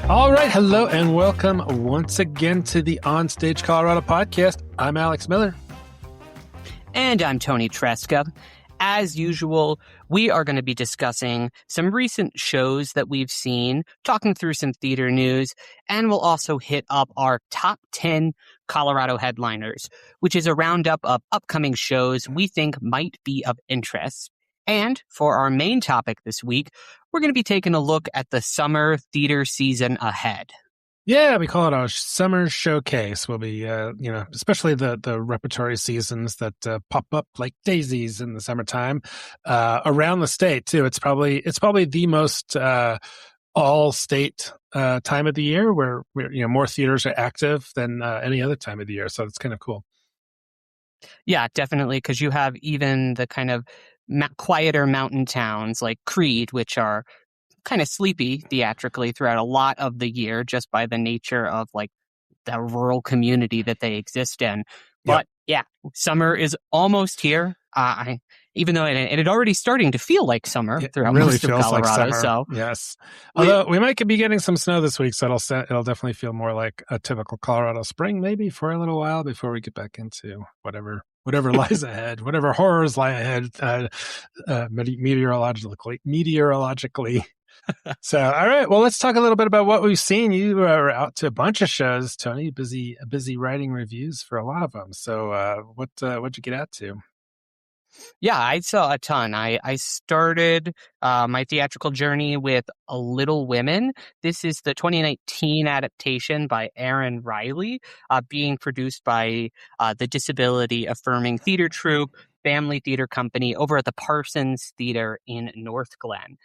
All right. Hello and welcome once again to the OnStage Colorado Podcast. I'm Alex Miller. And I'm Toni Tresca. As usual, we are going to be discussing some recent shows that we've seen, talking through some theater news, and we'll also hit up our top 10 Colorado headliners, which is a roundup of upcoming shows we think might be of interest. And for our main topic this week, we're going to be taking a look at the summer theater season ahead. Yeah, we call it our summer showcase. We'll be, especially the repertory seasons that pop up like daisies in the summertime around the state too. It's probably the most all state time of the year where more theaters are active than any other time of the year. So it's kind of cool. Yeah, definitely, because you have even the kind of quieter mountain towns like Creed, which are kind of sleepy theatrically throughout a lot of the year just by the nature of like the rural community that they exist in. But yeah, summer is almost here. Even though it had already starting to feel like summer throughout really most of feels Colorado. Like summer. So yes, although we might be getting some snow this week, so it'll definitely feel more like a typical Colorado spring, maybe for a little while before we get back into whatever lies ahead, whatever horrors lie ahead, meteorologically. So, all right. Well, let's talk a little bit about what we've seen. You were out to a bunch of shows, Toni. Busy writing reviews for a lot of them. So, what'd you get out to? Yeah, I saw a ton. I started my theatrical journey with A Little Women. This is the 2019 adaptation by Erin Riley, being produced by the Disability Affirming Theater Troupe Family Theater Company over at the Parsons Theater in North Glen.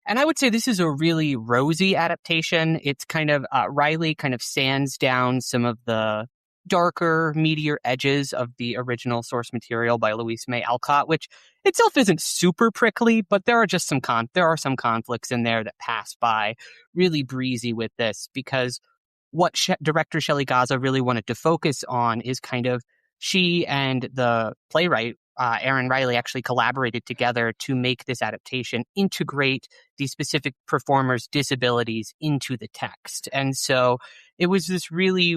And I would say this is a really rosy adaptation. It's kind of, Riley kind of sands down some of the darker, meatier edges of the original source material by Louise May Alcott, which itself isn't super prickly, but there are just some conflicts in there that pass by really breezy with this, because what director Shelley Gaza really wanted to focus on is kind of she and the playwright Erin Riley actually collaborated together to make this adaptation integrate these specific performers' disabilities into the text. And so it was this really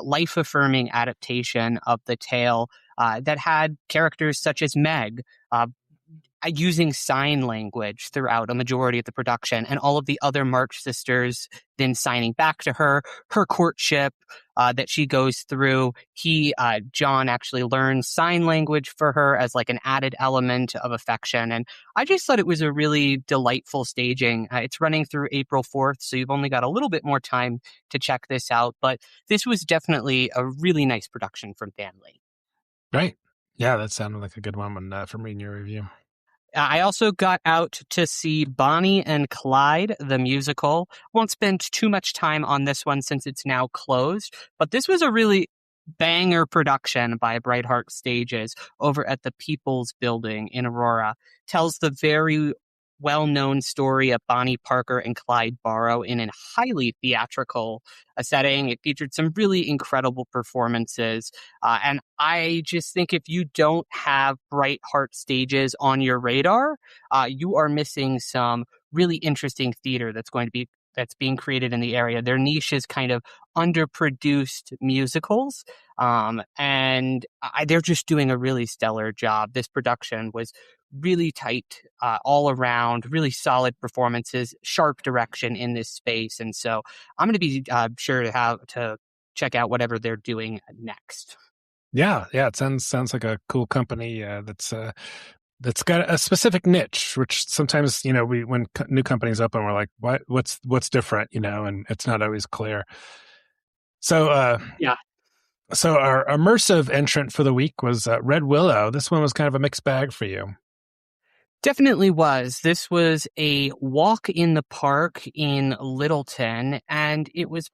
life-affirming adaptation of the tale that had characters such as Meg using sign language throughout a majority of the production, and all of the other March sisters then signing back to her courtship that she goes through. John actually learns sign language for her as like an added element of affection. And I just thought it was a really delightful staging. It's running through April 4th, so you've only got a little bit more time to check this out. But this was definitely a really nice production from Family. Right. Yeah, that sounded like a good one from reading your review. I also got out to see Bonnie and Clyde, the musical. Won't spend too much time on this one since it's now closed, but this was a really banger production by Bright Heart Stages over at the People's Building in Aurora. Tells the very well-known story of Bonnie Parker and Clyde Barrow in a highly theatrical setting. It featured some really incredible performances. And I just think if you don't have Bright Heart Stages on your radar, you are missing some really interesting theater that's being created in the area. Their niche is kind of underproduced musicals, and they're just doing a really stellar job. This production was really tight all around, really solid performances, sharp direction in this space. And so I'm going to be sure to check out whatever they're doing next. Yeah. It sounds like a cool company that's got a specific niche, which sometimes, when new companies open, we're like, what's different, and it's not always clear. So, yeah. So our immersive entrant for the week was Red Willow. This one was kind of a mixed bag for you. Definitely was. This was a walk in the park in Littleton, and it was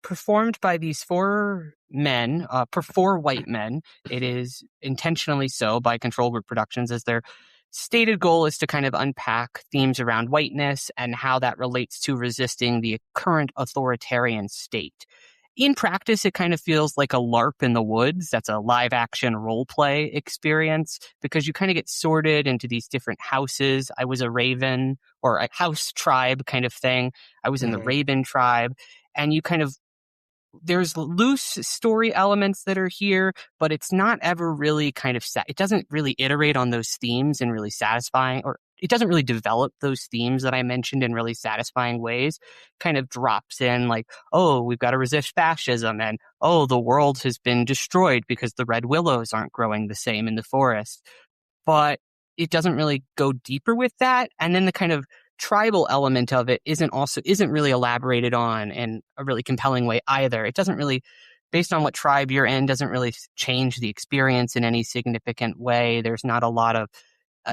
performed by these four white men. It is intentionally so by Control Group Productions, as their stated goal is to kind of unpack themes around whiteness and how that relates to resisting the current authoritarian state. In practice, it kind of feels like a LARP in the woods. That's a live action role play experience because you kind of get sorted into these different houses. I was a raven or a house tribe kind of thing. I was in the Mhm. raven tribe, and you kind of there's loose story elements that are here, but it's not ever really kind of it doesn't really iterate on those themes in really satisfying, or it doesn't really develop those themes that I mentioned in really satisfying ways. Kind of drops in like, oh, we've got to resist fascism, and oh, the world has been destroyed because the red willows aren't growing the same in the forest. But it doesn't really go deeper with that. And then the kind of tribal element of it isn't really elaborated on in a really compelling way either. It doesn't really, based on what tribe you're in, doesn't really change the experience in any significant way. There's not a lot of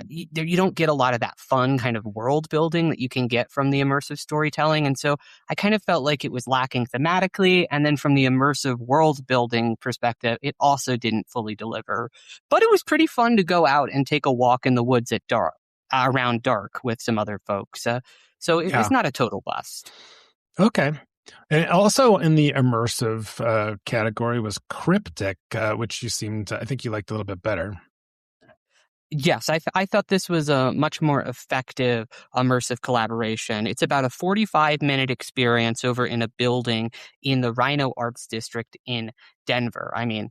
you don't get a lot of that fun kind of world building that you can get from the immersive storytelling. And so I kind of felt like it was lacking thematically. And then from the immersive world building perspective, it also didn't fully deliver. But it was pretty fun to go out and take a walk in the woods at dark, around dark with some other folks. So it was Yeah. not a total bust. Okay. And also in the immersive category was Cryptic, which I think you liked a little bit better. Yes, I thought this was a much more effective immersive collaboration. It's about a 45-minute experience over in a building in the Rhino Arts District in Denver. I mean,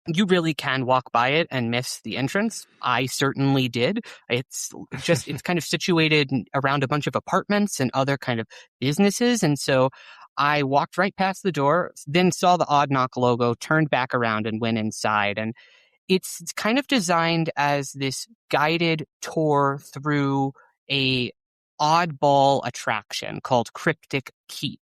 you really can walk by it and miss the entrance. I certainly did. It's kind of situated around a bunch of apartments and other kind of businesses. And so I walked right past the door, then saw the Odd Knock logo, turned back around and went inside. And it's kind of designed as this guided tour through a oddball attraction called Cryptic Keep,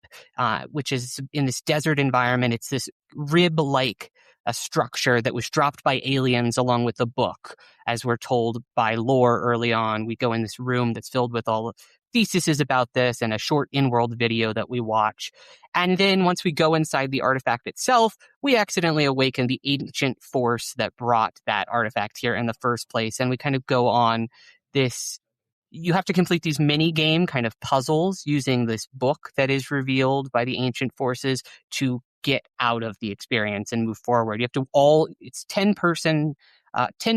which is in this desert environment. It's this rib-like a structure that was dropped by aliens along with the book. As we're told by lore early on, we go in this room that's filled with all theses about this and a short in-world video that we watch. And then once we go inside the artifact itself, we accidentally awaken the ancient force that brought that artifact here in the first place. And we kind of go on this. You have to complete these mini game kind of puzzles using this book that is revealed by the ancient forces to get out of the experience and move forward. You have to it's 10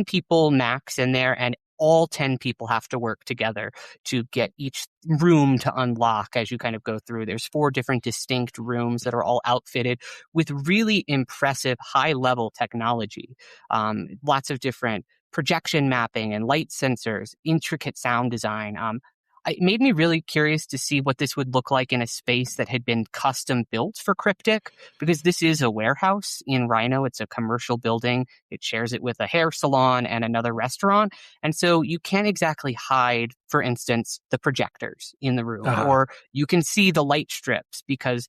people max in there, and all 10 people have to work together to get each room to unlock as you kind of go through. There's 4 different distinct rooms that are all outfitted with really impressive high-level technology. Lots of different projection mapping and light sensors, intricate sound design. It made me really curious to see what this would look like in a space that had been custom built for Cryptic, because this is a warehouse in Rhino. It's a commercial building. It shares it with a hair salon and another restaurant. And so you can't exactly hide, for instance, the projectors in the room, or you can see the light strips because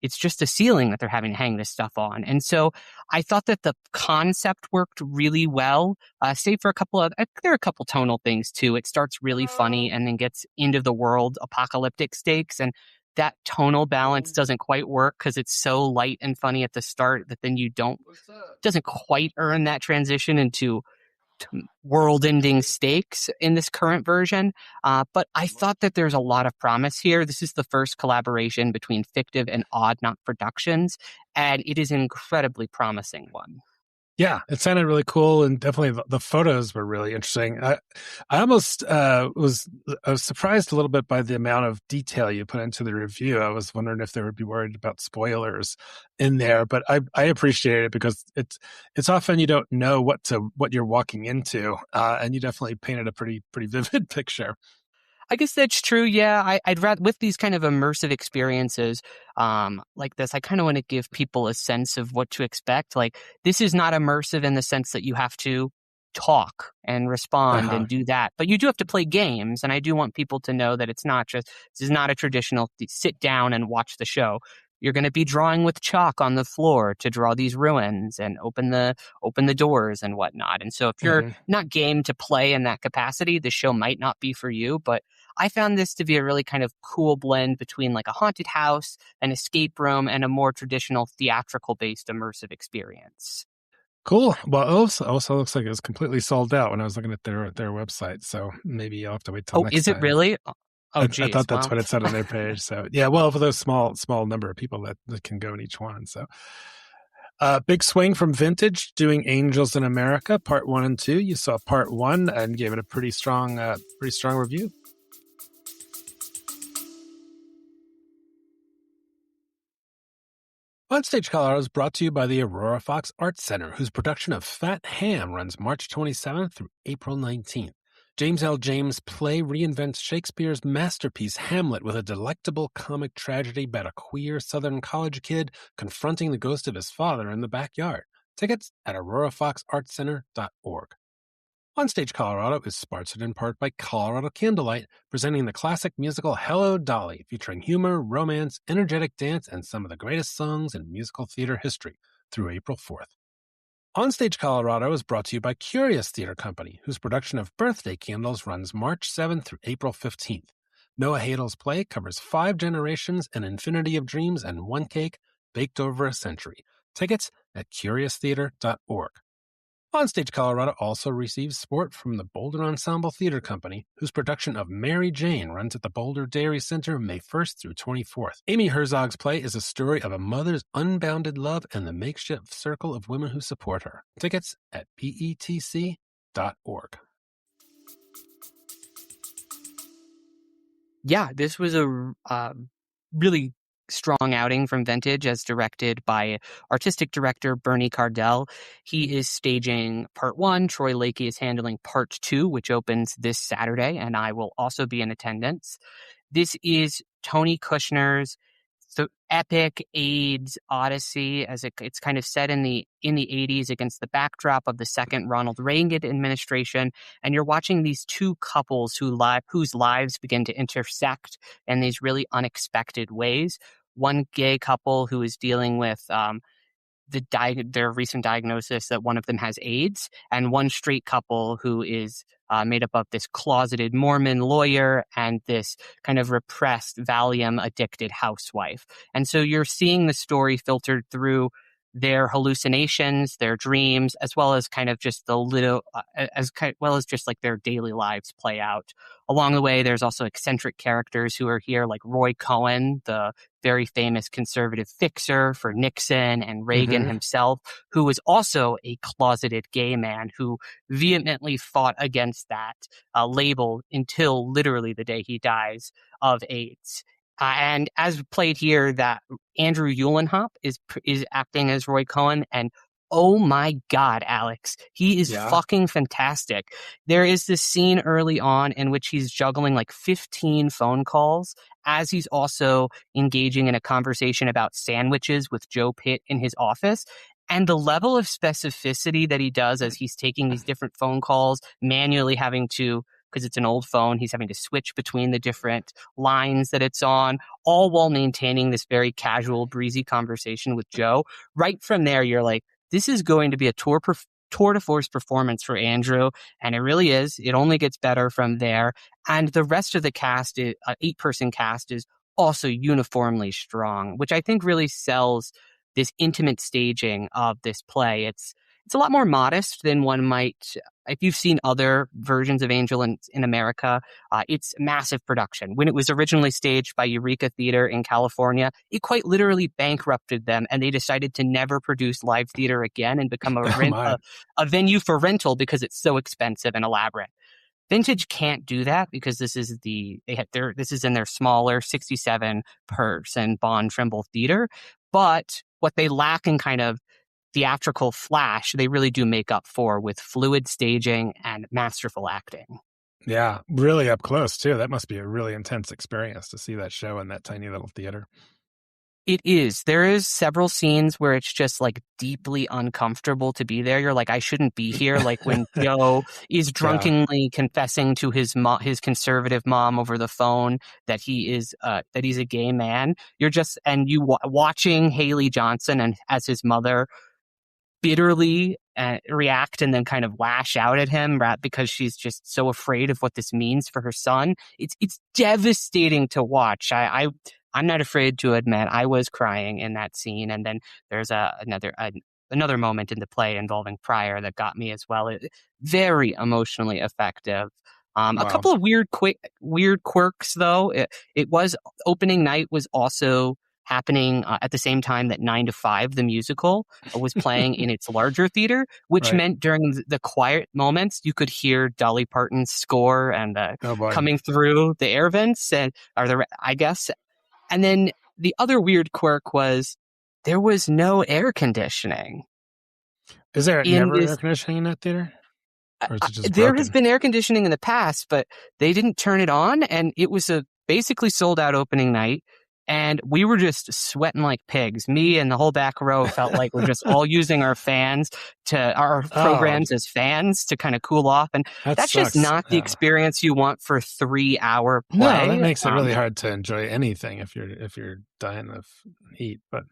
it's just a ceiling that they're having to hang this stuff on. And so I thought that the concept worked really well, save for there are a couple tonal things too. It starts really funny and then gets into the world apocalyptic stakes. And that tonal balance doesn't quite work because it's so light and funny at the start that then doesn't quite earn that transition into world-ending stakes in this current version. But I thought that there's a lot of promise here. This is the first collaboration between Fictive and Odd Knock Productions, and it is an incredibly promising one. Yeah, it sounded really cool, and definitely the photos were really interesting. I almost I was surprised a little bit by the amount of detail you put into the review. I was wondering if they would be worried about spoilers in there, but I appreciate it because it's often you don't know what you're walking into, and you definitely painted a pretty vivid picture. I guess that's true. Yeah, I'd rather with these kind of immersive experiences like this, I kind of want to give people a sense of what to expect. Like, this is not immersive in the sense that you have to talk and respond and do that, but you do have to play games. And I do want people to know that this is not a traditional sit down and watch the show. You're going to be drawing with chalk on the floor to draw these ruins and open the doors and whatnot. And so if you're not game to play in that capacity, the show might not be for you. But I found this to be a really kind of cool blend between like a haunted house, an escape room, and a more traditional theatrical-based immersive experience. Cool. Well, it also looks like it was completely sold out when I was looking at their website. So maybe I'll have to wait till next time. Is it really? Oh, I geez. thought that's Well, what it said on their page. So yeah, well, for those small number of people that can go in each one. So big swing from Vintage doing Angels in America, part 1 and 2. You saw part 1 and gave it a pretty strong review. OnStage Colorado is brought to you by the Aurora Fox Arts Center, whose production of Fat Ham runs March 27th through April 19th. James L. James' play reinvents Shakespeare's masterpiece Hamlet with a delectable comic tragedy about a queer Southern college kid confronting the ghost of his father in the backyard. Tickets at aurorafoxartscenter.org. OnStage Colorado is sponsored in part by Colorado Candlelight, presenting the classic musical Hello, Dolly, featuring humor, romance, energetic dance, and some of the greatest songs in musical theater history through April 4th. OnStage Colorado is brought to you by Curious Theater Company, whose production of Birthday Candles runs March 7th through April 15th. Noah Hadel's play covers 5 generations, an infinity of dreams, and one cake baked over a century. Tickets at curioustheater.org. OnStage Colorado also receives support from the Boulder Ensemble Theater Company, whose production of Mary Jane runs at the Boulder Dairy Center May 1st through 24th. Amy Herzog's play is a story of a mother's unbounded love and the makeshift circle of women who support her. Tickets at petc.org. yeah, this was a really strong outing from Vintage, as directed by artistic director Bernie Cardell. He is staging part 1. Troy Lakey is handling part 2, which opens this Saturday, and I will also be in attendance. This is Toni Kushner's epic AIDS odyssey, as it's kind of set in the 80s against the backdrop of the second Ronald Reagan administration, and you're watching these two couples whose lives begin to intersect in these really unexpected ways. One gay couple who is dealing with their recent diagnosis that one of them has AIDS, and one straight couple who is made up of this closeted Mormon lawyer and this kind of repressed Valium addicted housewife. And so you're seeing the story filtered through their hallucinations, their dreams, as well as kind of just just like their daily lives play out. Along the way, there's also eccentric characters who are here, like Roy Cohn, the very famous conservative fixer for Nixon and Reagan himself, who was also a closeted gay man who vehemently fought against that label until literally the day he dies of AIDS. And as played here, that Andrew Eulenhop is acting as Roy Cohn, and oh my God, Alex, he is fucking fantastic. There is this scene early on in which he's juggling like 15 phone calls as he's also engaging in a conversation about sandwiches with Joe Pitt in his office. And the level of specificity that he does as he's taking these different phone calls, manually having to, because it's an old phone, he's having to switch between the different lines that it's on, all while maintaining this very casual, breezy conversation with Joe. Right from there, you're like, this is going to be a tour de force performance for Andrew, and it really is. It only gets better from there. And the rest of the cast, 8-person cast, is also uniformly strong, which I think really sells this intimate staging of this play. It's a lot more modest than one might, if you've seen other versions of Angel in America, it's massive production. When it was originally staged by Eureka Theater in California, it quite literally bankrupted them, and they decided to never produce live theater again and become a venue for rental because it's so expensive and elaborate. Vintage can't do that because this is in their smaller 67-person Bond Trimble theater, but what they lack in kind of theatrical flash, they really do make up for with fluid staging and masterful acting. Yeah, really up close too. That must be a really intense experience to see that show in that tiny little theater. It is. There is several scenes where it's just like deeply uncomfortable to be there. You're like, I shouldn't be here. Like when Joe is drunkenly confessing to his conservative mom over the phone that he's a gay man. You're just, and you watching Haley Johnson and as his mother bitterly react and then kind of lash out at him because she's just so afraid of what this means for her son. It's devastating to watch. I'm not afraid to admit I was crying in that scene. And then there's another moment in the play involving Pryor that got me as well. Very emotionally effective. A Wow. couple of weird quirks though. It was opening night was also happening at the same time that 9 to 5 the musical was playing in its larger theater, which Right. meant during the quiet moments you could hear Dolly Parton's score and Oh boy. coming through the air vents I guess. And then the other weird quirk was there was no air conditioning Is there in never air this. conditioning in that theater? Or is it just There has broken? been air conditioning in the past, but they didn't turn it on, and it was a basically sold out opening night. And we were just sweating like pigs. Me and the whole back row felt like we're just all using our our Oh, programs as fans to kind of cool off. And that that's just sucks. not the Yeah. experience you want for 3 hour No, that play. makes it really hard to enjoy anything if you're dying of heat. But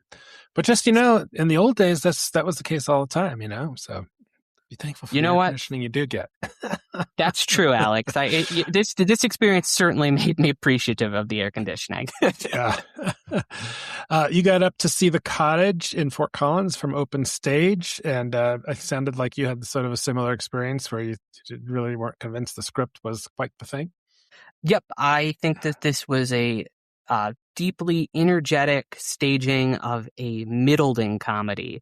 just in the old days, that was the case all the time. So be thankful for You the know air what? conditioning you do get. That's true, Alex. This experience certainly made me appreciative of the air conditioning. Yeah. You got up to see The Cottage in Fort Collins from OpenStage, and it sounded like you had sort of a similar experience where you really weren't convinced the script was quite the thing. Yep, I think that this was a deeply energetic staging of a middling comedy.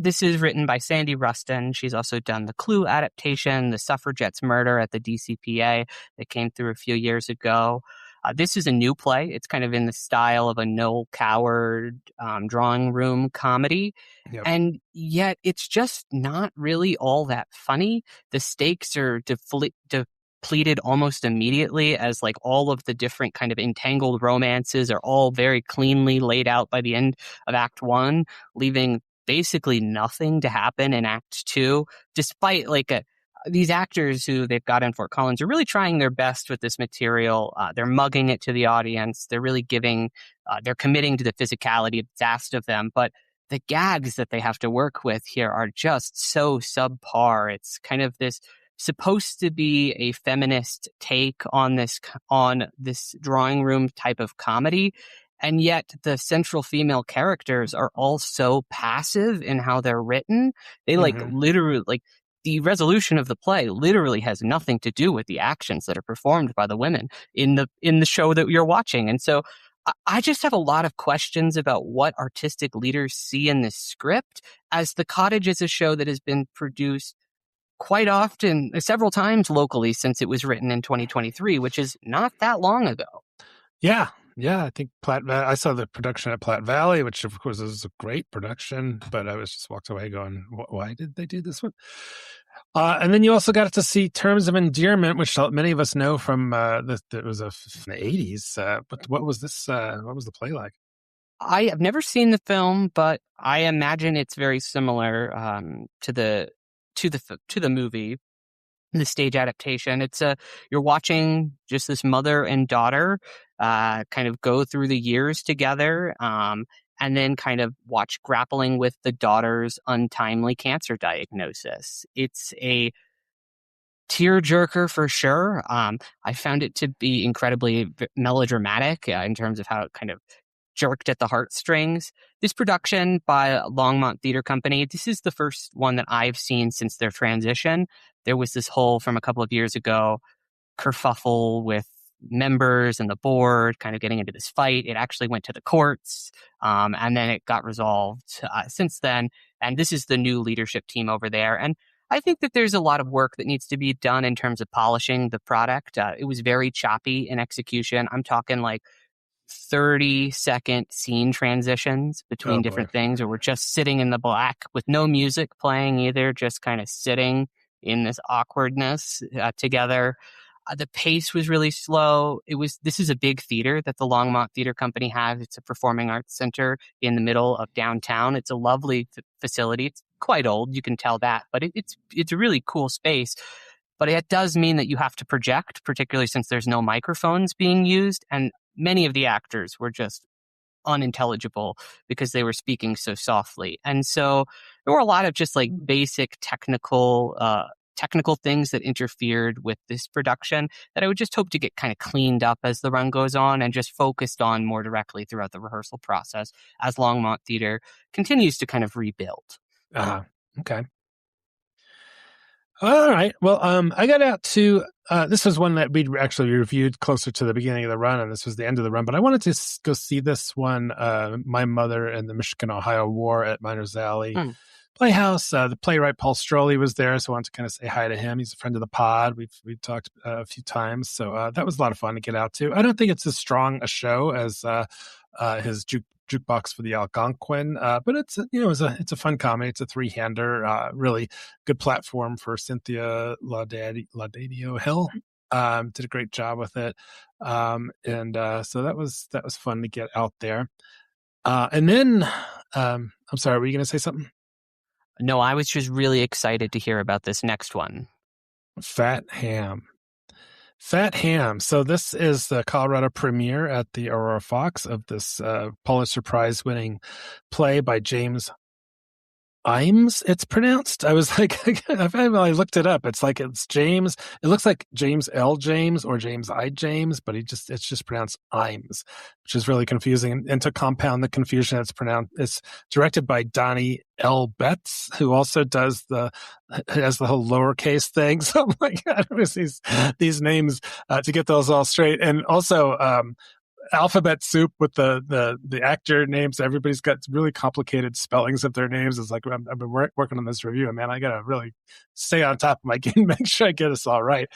This is written by Sandy Rustin. She's also done the Clue adaptation, The Suffragettes' Murder at the DCPA that came through a few years ago. This is a new play. It's kind of in the style of a Noel Coward drawing room comedy. Yep. And yet it's just not really all that funny. The stakes are depleted almost immediately as like all of the different kind of entangled romances are all very cleanly laid out by the end of Act 1, leaving basically nothing to happen in Act 2, despite these actors who they've got in Fort Collins are really trying their best with this material. They're mugging it to the audience. They're really they're committing to the physicality that's asked of them. But the gags that they have to work with here are just so subpar. It's kind of this supposed to be a feminist take on this drawing room type of comedy. And yet the central female characters are all so passive in how they're written. They literally the resolution of the play literally has nothing to do with the actions that are performed by the women in the show that you're watching. And so I just have a lot of questions about what artistic leaders see in this script, as The Cottage is a show that has been produced quite often, several times locally since it was written in 2023, which is not that long ago. Yeah. I think I saw the production at Platte Valley, which of course is a great production, but I was just walked away going, why did they do this one? And then you also got to see Terms of Endearment, which many of us know from it was in the 80s. But what was this? What was the play like? I have never seen the film, but I imagine it's very similar to the movie, the stage adaptation. It's you're watching just this mother and daughter kind of go through the years together, and then kind of watch grappling with the daughter's untimely cancer diagnosis. It's a tearjerker for sure. I found it to be incredibly melodramatic in terms of how it kind of jerked at the heartstrings. This production by Longmont Theater Company, this is the first one that I've seen since their transition. There was this whole, from a couple of years ago, kerfuffle with members and the board kind of getting into this fight. It actually went to the courts, and then it got resolved since then. And this is the new leadership team over there. And I think that there's a lot of work that needs to be done in terms of polishing the product. It was very choppy in execution. I'm talking like 30-second scene transitions between different things, or we're just sitting in the black with no music playing either, just kind of sitting in this awkwardness together. The pace was really slow. This is a big theater that the Longmont Theater Company has. It's a performing arts center in the middle of downtown. It's a lovely facility. It's quite old, you can tell that, but it's a really cool space. But it does mean that you have to project, particularly since there's no microphones being used, and many of the actors were just unintelligible because they were speaking so softly. And so there were a lot of just like basic technical things that interfered with this production that I would just hope to get kind of cleaned up as the run goes on and just focused on more directly throughout the rehearsal process as Longmont Theater continues to kind of rebuild. Okay. All right. Well, I got out to This was one that we'd actually reviewed closer to the beginning of the run, and this was the end of the run. But I wanted to go see this one, My Mother and the Michigan-Ohio War at Miners Alley Playhouse. The playwright Paul Stroley was there, so I wanted to kind of say hi to him. He's a friend of the pod. We've talked a few times, so that was a lot of fun to get out to. I don't think it's as strong a show as his Jukebox for the Algonquin, but it's a fun comedy. It's a three-hander, really good platform for Cynthia Laudadio Hill. Did a great job with it, and so that was fun to get out there. And then, I'm sorry, were you going to say something? No, I was just really excited to hear about this next one. Fat Ham. So this is the Colorado premiere at the Aurora Fox of this Pulitzer Prize winning play by James Imes, it's pronounced. I was like, I looked it up. It's James. It looks like James L. James or James I. James, but it's just pronounced Imes, which is really confusing. And to compound the confusion, it's directed by Donnie L. Betts, who also has the whole lowercase thing. So I'm like, I don't know these names to get those all straight. And also, alphabet soup with the actor names. Everybody's got really complicated spellings of their names. It's like, I've been working on this review, and man, I gotta really stay on top of my game, make sure I get us all right.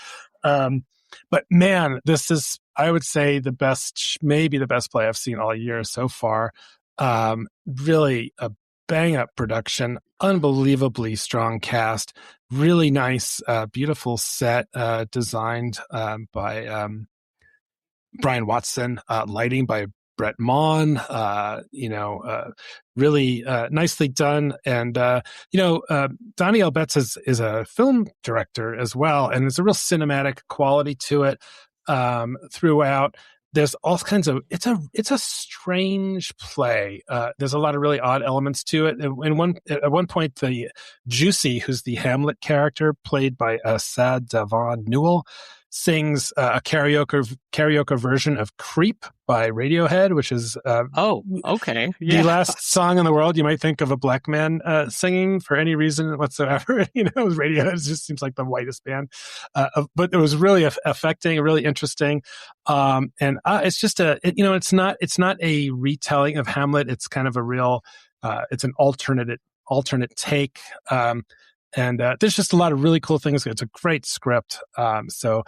But man, this is, I would say, maybe the best play I've seen all year so far. Really a bang up production, unbelievably strong cast, really nice, beautiful set, designed by Brian Watson, lighting by Brett Maughan, really nicely done. And, Donnie L. Betts is a film director as well, and there's a real cinematic quality to it throughout. There's all kinds of, it's a strange play. There's a lot of really odd elements to it. At one point, the Juicy, who's the Hamlet character played by Sad Devon Newell, sings a karaoke version of "Creep" by Radiohead, which is okay, the last song in the world you might think of a black man singing for any reason whatsoever. Radiohead just seems like the whitest band, but it was really affecting, really interesting, and it's just it's not a retelling of Hamlet. It's kind of a real, it's an alternate take. And there's just a lot of really cool things. It's a great script. So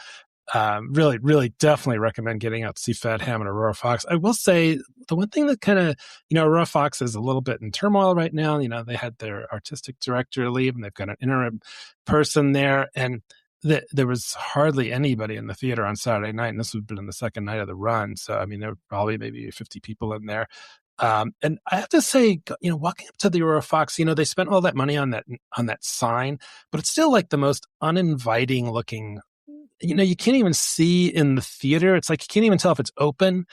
really, really definitely recommend getting out to see Fat Ham and Aurora Fox. I will say the one thing that kind of, Aurora Fox is a little bit in turmoil right now. They had their artistic director leave, and they've got an interim person there. And there was hardly anybody in the theater on Saturday night. And this would have been the second night of the run. So, there were probably maybe 50 people in there. And I have to say, walking up to the Aurora Fox, they spent all that money on that sign, but it's still like the most uninviting looking. You can't even see in the theater. It's like you can't even tell if it's open.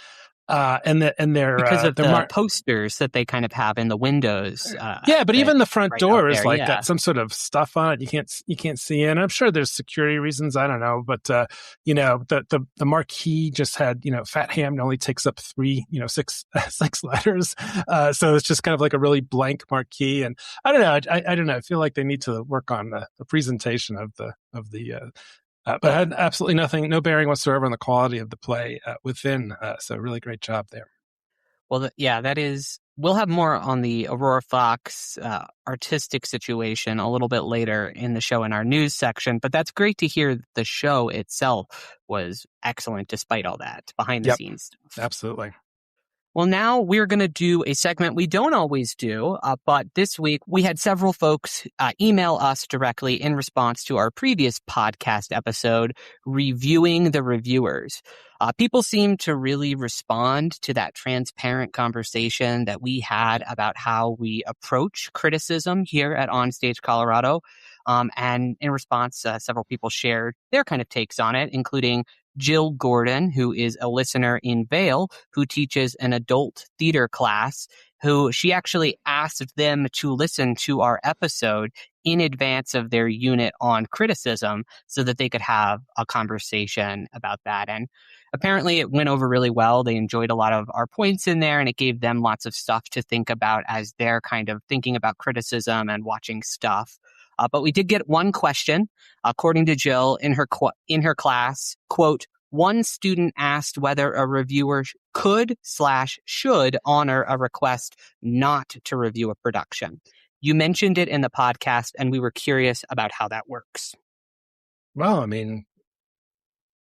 And they're because of the posters that they kind of have in the windows. But even the front door is there, got some sort of stuff on it. You can't see in. I'm sure there's security reasons. I don't know, but the marquee just had Fat Ham only takes up six letters, so it's just kind of like a really blank marquee. And I don't know. I don't know. I feel like they need to work on the presentation of the. But had absolutely nothing, no bearing whatsoever on the quality of the play within. So really great job there. Well, that is, we'll have more on the Aurora Fox artistic situation a little bit later in the show in our news section. But that's great to hear the show itself was excellent despite all that behind the scenes stuff. Absolutely. Well, now we're going to do a segment we don't always do, but this week we had several folks email us directly in response to our previous podcast episode reviewing the reviewers. People seem to really respond to that transparent conversation that we had about how we approach criticism here at OnStage Colorado. And in response, several people shared their kind of takes on it, including Jill Gordon, who is a listener in Vail, who teaches an adult theater class, who she actually asked them to listen to our episode in advance of their unit on criticism so that they could have a conversation about that. And apparently it went over really well. They enjoyed a lot of our points in there, and it gave them lots of stuff to think about as they're kind of thinking about criticism and watching stuff. But we did get one question. According to Jill, in her class, quote, one student asked whether a reviewer could/should honor a request not to review a production. You mentioned it in the podcast, and we were curious about how that works. Well, I mean,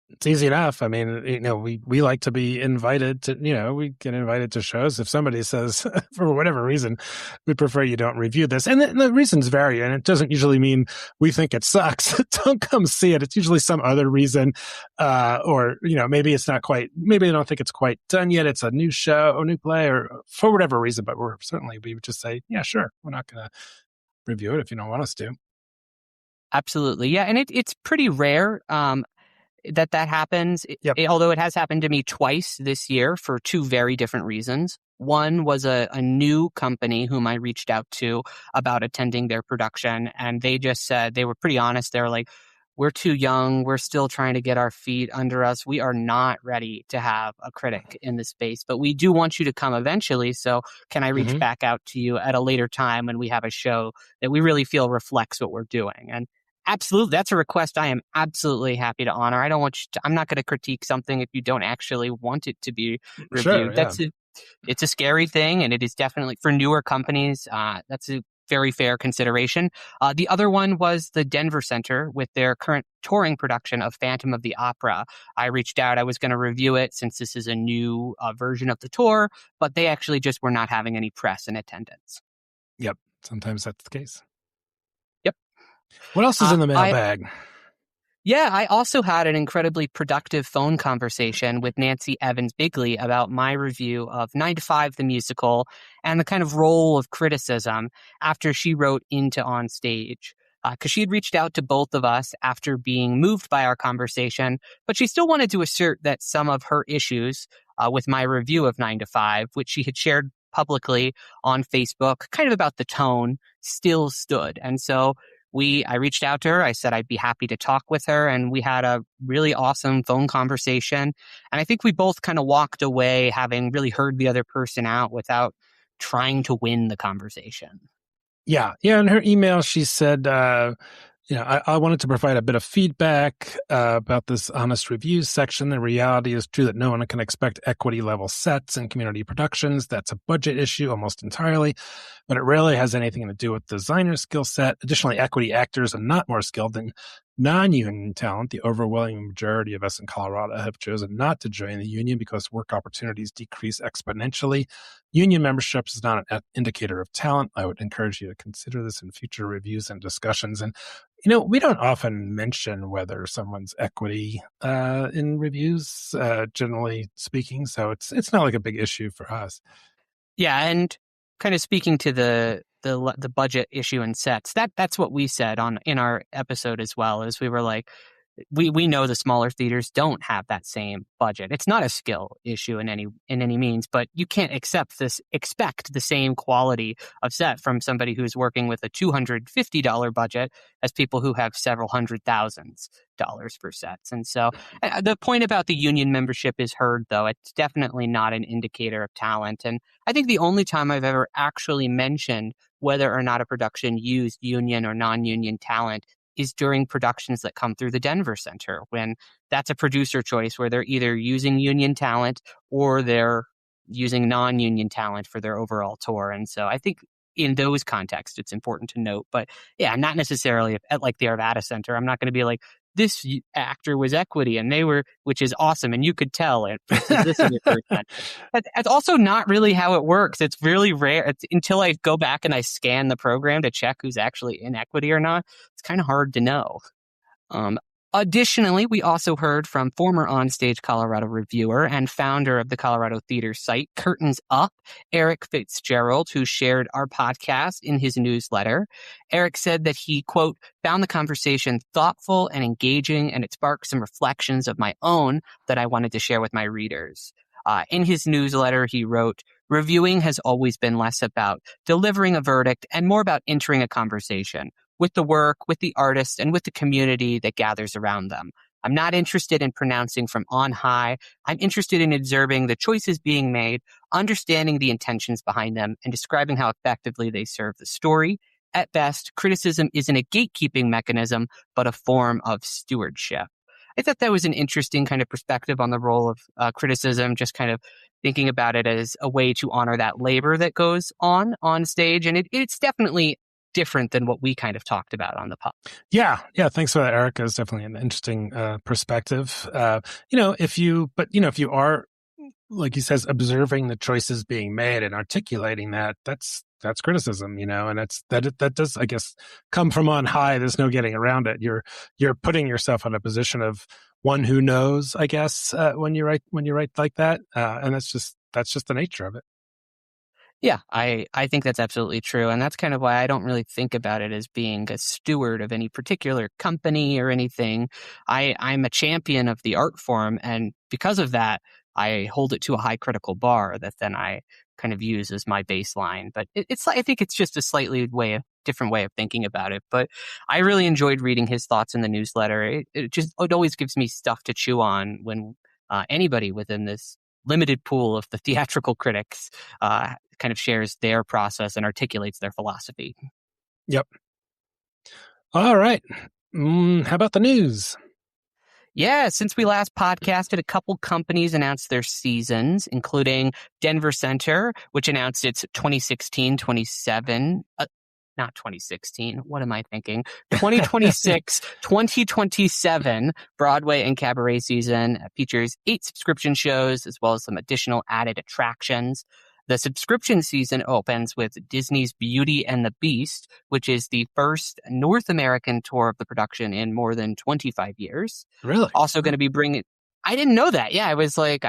it's easy enough. I mean, we like to be invited to, we get invited to shows. If somebody says, for whatever reason, we prefer you don't review this. And the reasons vary. And it doesn't usually mean we think it sucks. Don't come see it. It's usually some other reason. Or, maybe it's not quite, maybe they don't think it's quite done yet. It's a new show, a new play, or for whatever reason. But we would just say, yeah, sure. We're not going to review it if you don't want us to. Absolutely. Yeah. And it's pretty rare. That happens. Yep. Although it has happened to me twice this year for two very different reasons. One was a new company whom I reached out to about attending their production, and they just said, they were pretty honest. They were like, we're too young. We're still trying to get our feet under us. We are not ready to have a critic in the space, but we do want you to come eventually. So can I reach back out to you at a later time when we have a show that we really feel reflects what we're doing? And absolutely, that's a request I am absolutely happy to honor. I don't want you I'm not going to critique something if you don't actually want it to be reviewed. Sure, It's a scary thing, and it is definitely for newer companies. That's a very fair consideration. The other one was the Denver Center with their current touring production of Phantom of the Opera. I reached out. I was going to review it since this is a new version of the tour, but they actually just were not having any press in attendance. Yep. Sometimes that's the case. Yep. What else is in the mailbag? I also had an incredibly productive phone conversation with Nancy Evans Bigley about my review of 9 to 5 the musical and the kind of role of criticism after she wrote into OnStage. Because she had reached out to both of us after being moved by our conversation, but she still wanted to assert that some of her issues with my review of 9 to 5, which she had shared publicly on Facebook, kind of about the tone, still stood. And so I reached out to her. I said I'd be happy to talk with her, and we had a really awesome phone conversation. And I think we both kind of walked away having really heard the other person out without trying to win the conversation. Yeah. In her email, she said, I wanted to provide a bit of feedback about this honest reviews section. The reality is true that no one can expect equity level sets in community productions. That's a budget issue almost entirely, but it rarely has anything to do with designer skill set. Additionally, equity actors are not more skilled than non-union talent. The overwhelming majority of us in Colorado have chosen not to join the union because work opportunities decrease exponentially. Union membership is not an indicator of talent. I would encourage you to consider this in future reviews and discussions. And we don't often mention whether someone's equity in reviews, generally speaking. So it's not like a big issue for us. Yeah, and kind of speaking to the budget issue and sets, that's what we said in our episode as well. Is we were like, we know the smaller theaters don't have that same budget. It's not a skill issue in any means, but you can't expect the same quality of set from somebody who's working with a $250 budget as people who have several $100,000s for sets. And so the point about the union membership is heard, though. It's definitely not an indicator of talent. And I think the only time I've ever actually mentioned whether or not a production used union or non-union talent is during productions that come through the Denver Center, when that's a producer choice where they're either using union talent or they're using non-union talent for their overall tour. And so I think in those contexts, it's important to note. But yeah, not necessarily at like the Arvada Center. I'm not going to be like, this actor was equity and they were, which is awesome. And you could tell it. This is That's also not really how it works. It's really rare. It's until I go back and I scan the program to check who's actually in equity or not. It's kind of hard to know. Additionally, we also heard from former OnStage Colorado reviewer and founder of the Colorado Theater site, Curtains Up, Eric Fitzgerald, who shared our podcast in his newsletter. Eric said that he, quote, found the conversation thoughtful and engaging, and it sparked some reflections of my own that I wanted to share with my readers. In his newsletter, he wrote, reviewing has always been less about delivering a verdict and more about entering a conversation with the work, with the artist, and with the community that gathers around them. I'm not interested in pronouncing from on high. I'm interested in observing the choices being made, understanding the intentions behind them, and describing how effectively they serve the story. At best, criticism isn't a gatekeeping mechanism, but a form of stewardship. I thought that was an interesting kind of perspective on the role of criticism, just kind of thinking about it as a way to honor that labor that goes on stage. And it's definitely different than what we kind of talked about on the pod. Yeah. Thanks for that, Erica. It's definitely an interesting perspective. If you are, like he says, observing the choices being made and articulating that's criticism, and that does, I guess, come from on high. There's no getting around it. You're putting yourself in a position of one who knows, I guess, when you write like that, and that's just the nature of it. Yeah, I think that's absolutely true. And that's kind of why I don't really think about it as being a steward of any particular company or anything. I'm a champion of the art form. And because of that, I hold it to a high critical bar that then I kind of use as my baseline. But I think it's just a slightly different way of thinking about it. But I really enjoyed reading his thoughts in the newsletter. It always gives me stuff to chew on when anybody within this limited pool of the theatrical critics kind of shares their process and articulates their philosophy. Yep. All right. How about the news? Yeah, since we last podcasted, a couple companies announced their seasons, including Denver Center, which announced its 2016-27, not 2016, what am I thinking? 2026-2027 Broadway and cabaret season. Features 8 subscription shows as well as some additional added attractions. The subscription season opens with Disney's Beauty and the Beast, which is the first North American tour of the production in more than 25 years. Really? Also going to be bringing... I didn't know that. Yeah, I was like...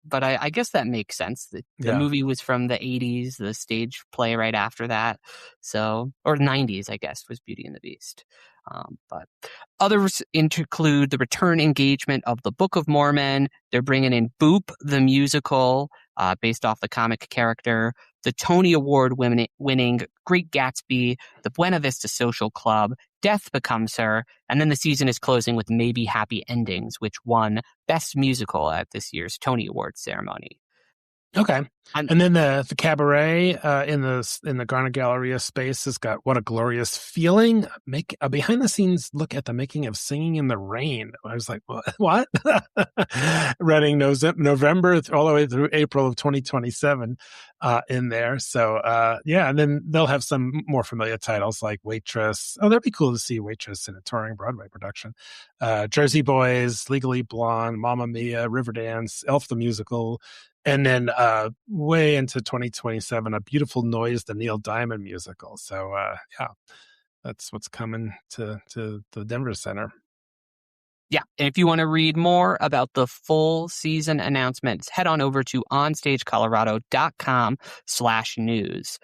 But I guess that makes sense. The movie was from the 80s, the stage play right after that. So, or 90s, I guess, was Beauty and the Beast. But others include the return engagement of the Book of Mormon. They're bringing in Boop, the musical, based off the comic character, the Tony Award winning Great Gatsby, the Buena Vista Social Club, Death Becomes Her, and then the season is closing with Maybe Happy Endings, which won Best Musical at this year's Tony Awards ceremony. Okay. And then the cabaret in the Garner Galleria space has got What a Glorious Feeling. Make a behind the scenes look at the making of Singing in the Rain. I was like, what? Running November all the way through April of 2027 in there. So and then they'll have some more familiar titles like Waitress. Oh, that'd be cool to see Waitress in a touring Broadway production. Jersey Boys, Legally Blonde, Mamma Mia, Riverdance, Elf the Musical. And then way into 2027, A Beautiful Noise, the Neil Diamond musical. So, that's what's coming to the Denver Center. Yeah, and if you want to read more about the full season announcements, head on over to onstagecolorado.com/news.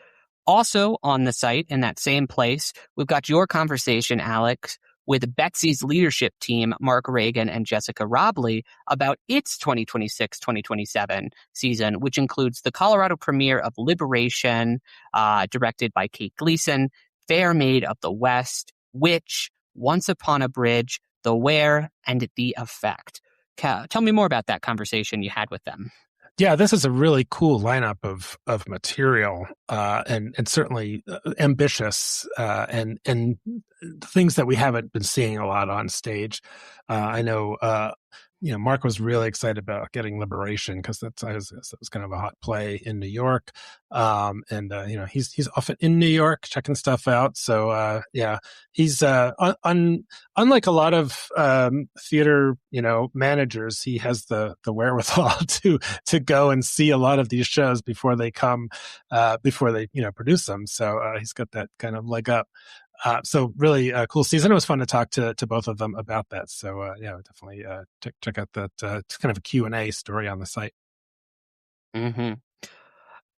Also on the site, in that same place, we've got your conversation, Alex, with Betsy's leadership team, Mark Reagan and Jessica Robley, about its 2026-2027 season, which includes the Colorado premiere of Liberation, directed by Kate Gleason, Fair Maid of the West, Witch, Once Upon a Bridge, The Where, and The Effect. Tell me more about that conversation you had with them. Yeah, this is a really cool lineup of material, and certainly ambitious, and things that we haven't been seeing a lot on stage. I know, Mark was really excited about getting Liberation because that was kind of a hot play in New York, and he's often in New York checking stuff out. So he's unlike a lot of theater managers, he has the wherewithal to go and see a lot of these shows before they come, before they produce them. So he's got that kind of leg up. So really cool season. It was fun to talk to both of them about that. So definitely check out that. It's kind of a Q&A story on the site. Mm-hmm.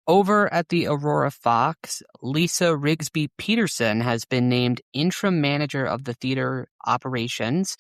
Over at the Aurora Fox, Lisa Rigsby Peterson has been named interim manager of the theater operations.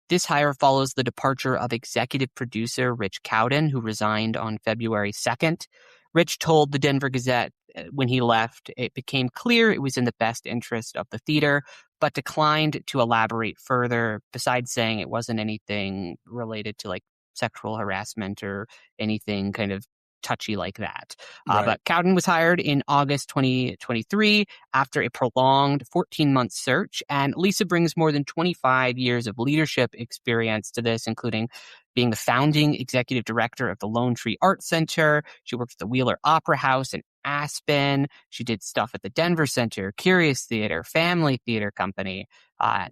This hire follows the departure of executive producer Rich Cowden, who resigned on February 2nd. Rich told the Denver Gazette when he left, it became clear it was in the best interest of the theater, but declined to elaborate further, besides saying it wasn't anything related to like sexual harassment or anything kind of touchy like that. Right. But Cowden was hired in August 2023 after a prolonged 14-month search. And Lisa brings more than 25 years of leadership experience to this, including being the founding executive director of the Lone Tree Art Center. She worked at the Wheeler Opera House in Aspen. She did stuff at the Denver Center, Curious Theater, Family Theater Company.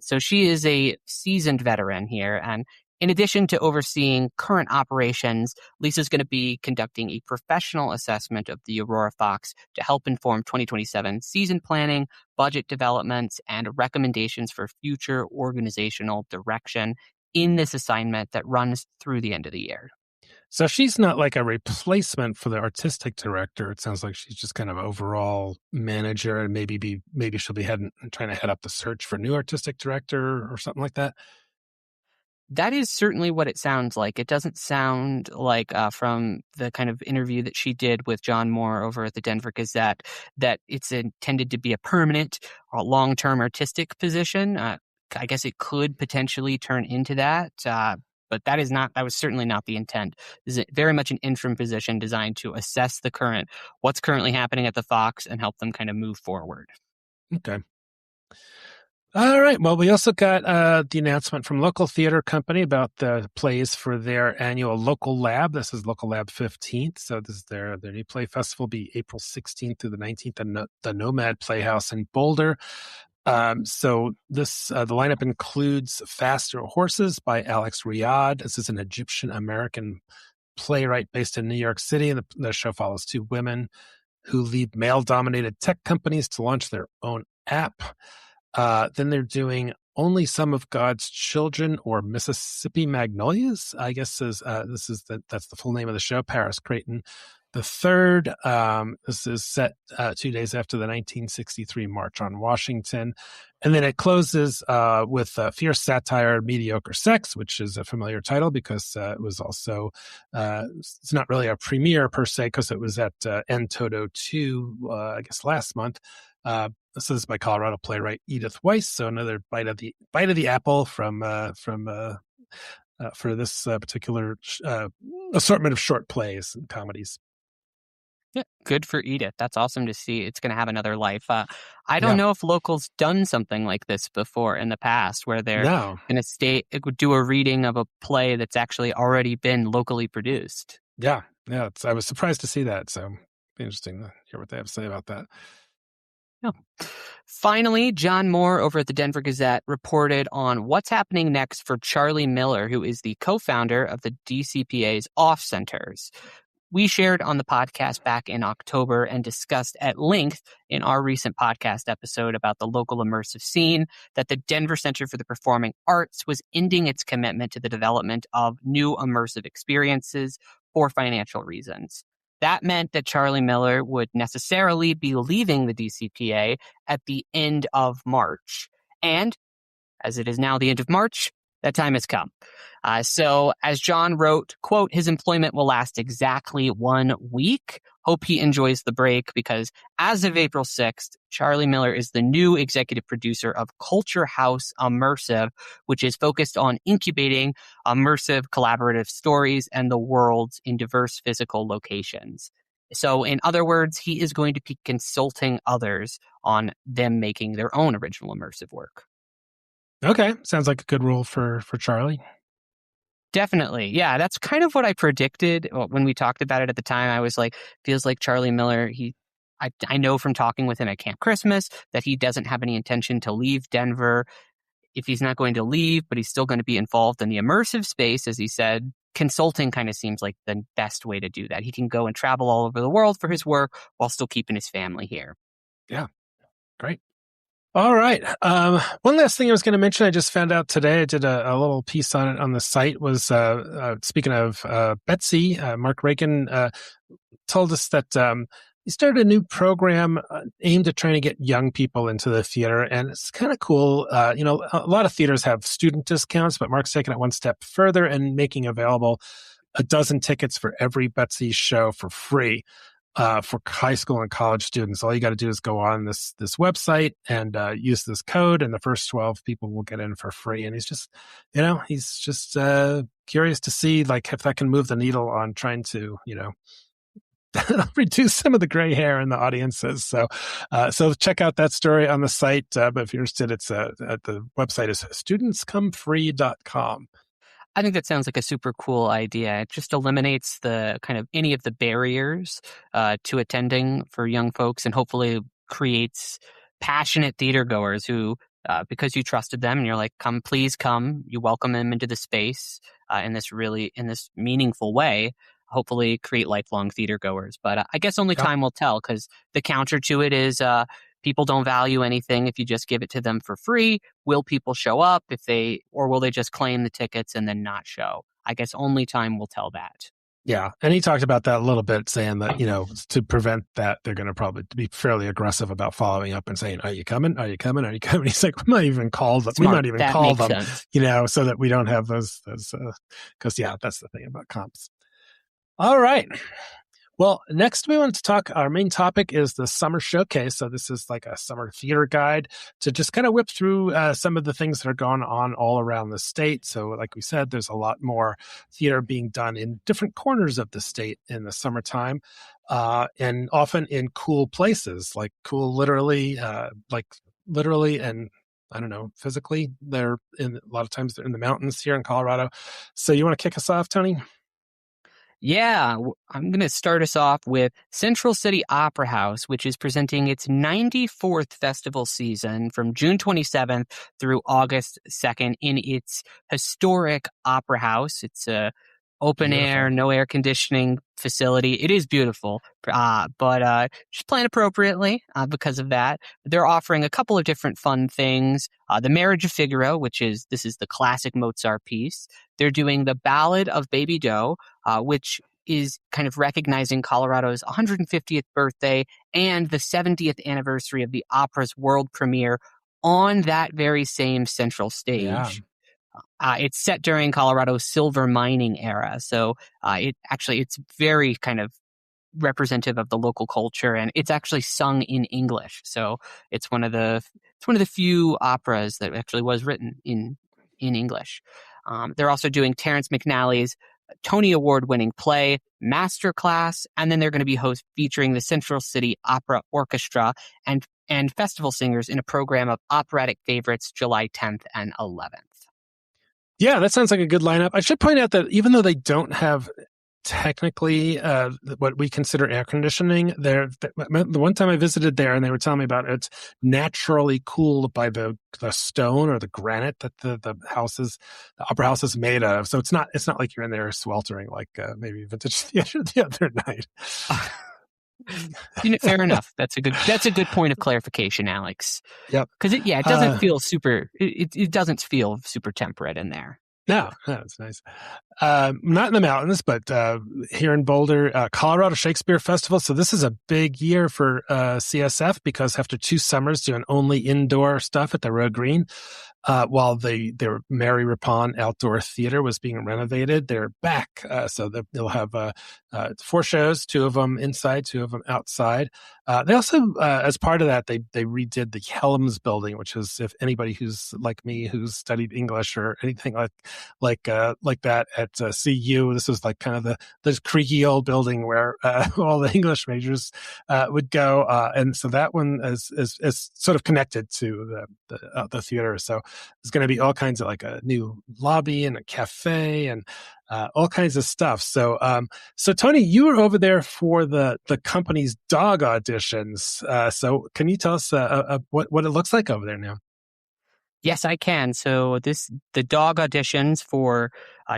So she is a seasoned veteran here. And in addition to overseeing current operations, Lisa's going to be conducting a professional assessment of the Aurora Fox to help inform 2027 season planning, budget developments, and recommendations for future organizational direction in this assignment that runs through the end of the year. So she's not like a replacement for the artistic director. It sounds like she's just kind of overall manager, and maybe she'll be trying to head up the search for new artistic director or something like that. That is certainly what it sounds like. It doesn't sound like from the kind of interview that she did with John Moore over at the Denver Gazette that it's intended to be a permanent or long-term artistic position. I guess it could potentially turn into that, but that was certainly not the intent. This is very much an interim position designed to assess what's currently happening at the Fox and help them kind of move forward. Okay. All right. Well, we also got the announcement from local theater company about the plays for their annual Local Lab. This is Local Lab 15th. So this is their new play festival, will be April 16th through the 19th at the Nomad Playhouse in Boulder. So this the lineup includes Faster Horses by Alex Riad. This is an Egyptian-American playwright based in New York City. And the show follows two women who lead male-dominated tech companies to launch their own app. Then they're doing Only Some of God's Children, or Mississippi Magnolias, I guess that's the full name of the show, Paris Creighton the third. This is set 2 days after the 1963 March on Washington. And then it closes with Fierce Satire, Mediocre Sex, which is a familiar title because it was also, it's not really a premiere per se because it was at En Toto 2, I guess last month. This is by Colorado playwright Edith Weiss. So another bite of the apple for this particular assortment of short plays and comedies. Yeah, good for Edith. That's awesome to see. It's going to have another life. I don't know if local's done something like this before in the past, where they're in a state, it would do a reading of a play that's actually already been locally produced. Yeah. I was surprised to see that. So it'd be interesting to hear what they have to say about that. Yeah. Finally, John Moore over at the Denver Gazette reported on what's happening next for Charlie Miller, who is the co-founder of the DCPA's Off Centers. We shared on the podcast back in October and discussed at length in our recent podcast episode about the local immersive scene that the Denver Center for the Performing Arts was ending its commitment to the development of new immersive experiences for financial reasons. That meant that Charlie Miller would necessarily be leaving the DCPA at the end of March. And as it is now the end of March, that time has come. So as John wrote, quote, his employment will last exactly 1 week. Hope he enjoys the break because as of April 6th, Charlie Miller is the new executive producer of Culture House Immersive, which is focused on incubating immersive collaborative stories and the worlds in diverse physical locations. So in other words, he is going to be consulting others on them making their own original immersive work. Okay. Sounds like a good role for Charlie. Definitely. Yeah, that's kind of what I predicted when we talked about it at the time. I was like, feels like Charlie Miller, I know from talking with him at Camp Christmas that he doesn't have any intention to leave Denver. If he's not going to leave, but he's still going to be involved in the immersive space, as he said, consulting kind of seems like the best way to do that. He can go and travel all over the world for his work while still keeping his family here. Yeah, great. All right. One last thing I was going to mention, I just found out today, I did a little piece on it on the site, was speaking of Betsy, Mark Reagan told us that he started a new program aimed at trying to get young people into the theater. And it's kind of cool. A lot of theaters have student discounts, but Mark's taking it one step further and making available a dozen tickets for every Betsy show for free. For high school and college students. All you got to do is go on this website and use this code, and the first 12 people will get in for free. And he's just curious to see like if that can move the needle on trying to reduce some of the gray hair in the audiences. So check out that story on the site. But if you're interested, it's the website is studentscomefree.com. I think that sounds like a super cool idea. It just eliminates the kind of any of the barriers to attending for young folks, and hopefully creates passionate theater goers who, because you trusted them and you're like, come, please come, you welcome them into the space in this meaningful way. Hopefully create lifelong theater goers. But I guess only time will tell, because the counter to it is people don't value anything if you just give it to them for free. Will people show up or will they just claim the tickets and then not show? I guess only time will tell that. Yeah. And he talked about that a little bit, saying that, to prevent that, they're going to probably be fairly aggressive about following up and saying, are you coming? Are you coming? Are you coming? He's like, we might even call them. Smart. We might even that call makes them, sense. So that we don't have those, because that's the thing about comps. All right. Well, next we want to talk, our main topic is the summer showcase. So this is like a summer theater guide to just kind of whip through some of the things that are going on all around the state. So like we said, there's a lot more theater being done in different corners of the state in the summertime, and often in cool places, like cool literally, and I don't know, physically. A lot of times they're in the mountains here in Colorado. So you want to kick us off, Tony? Yeah, I'm going to start us off with Central City Opera House, which is presenting its 94th festival season from June 27th through August 2nd in its historic Opera House. It's a open air, no air conditioning facility. It is beautiful, but just plan appropriately because of that. They're offering a couple of different fun things. The Marriage of Figaro, this is the classic Mozart piece. They're doing the Ballad of Baby Doe, which is kind of recognizing Colorado's 150th birthday and the 70th anniversary of the opera's world premiere on that very same central stage. Yeah. It's set during Colorado's silver mining era, so it's very kind of representative of the local culture, and it's actually sung in English. So it's one of the few operas that actually was written in English. They're also doing Terrence McNally's Tony Award-winning play Masterclass, and then they're going to be featuring the Central City Opera Orchestra and festival singers in a program of operatic favorites July 10th and 11th. Yeah, that sounds like a good lineup. I should point out that even though they don't have technically what we consider air conditioning, the one time I visited there and they were telling me about it, it's naturally cooled by the stone or the granite that the opera house is made of. So it's not like you're in there sweltering like maybe Vintage Theater the other night. Fair enough. That's a good point of clarification, Alex. Yep. Because it doesn't feel super. It doesn't feel super temperate in there. No, it's nice. Not in the mountains, but here in Boulder, Colorado Shakespeare Festival. So this is a big year for CSF because after 2 summers doing only indoor stuff at the Road Green, while their Mary Ripon outdoor theater was being renovated, they're back. So they'll have 4 shows, 2 of them inside, 2 of them outside. They also, as part of that, they redid the Helms building, which is, if anybody who's like me, who's studied English or anything like that at CU, this was like kind of this creaky old building where all the English majors would go, and so that one is sort of connected to the theater. So there's going to be all kinds of like a new lobby and a cafe and all kinds of stuff. So Toni, you were over there for the company's dog auditions. So can you tell us what it looks like over there now? Yes, I can. So the dog auditions for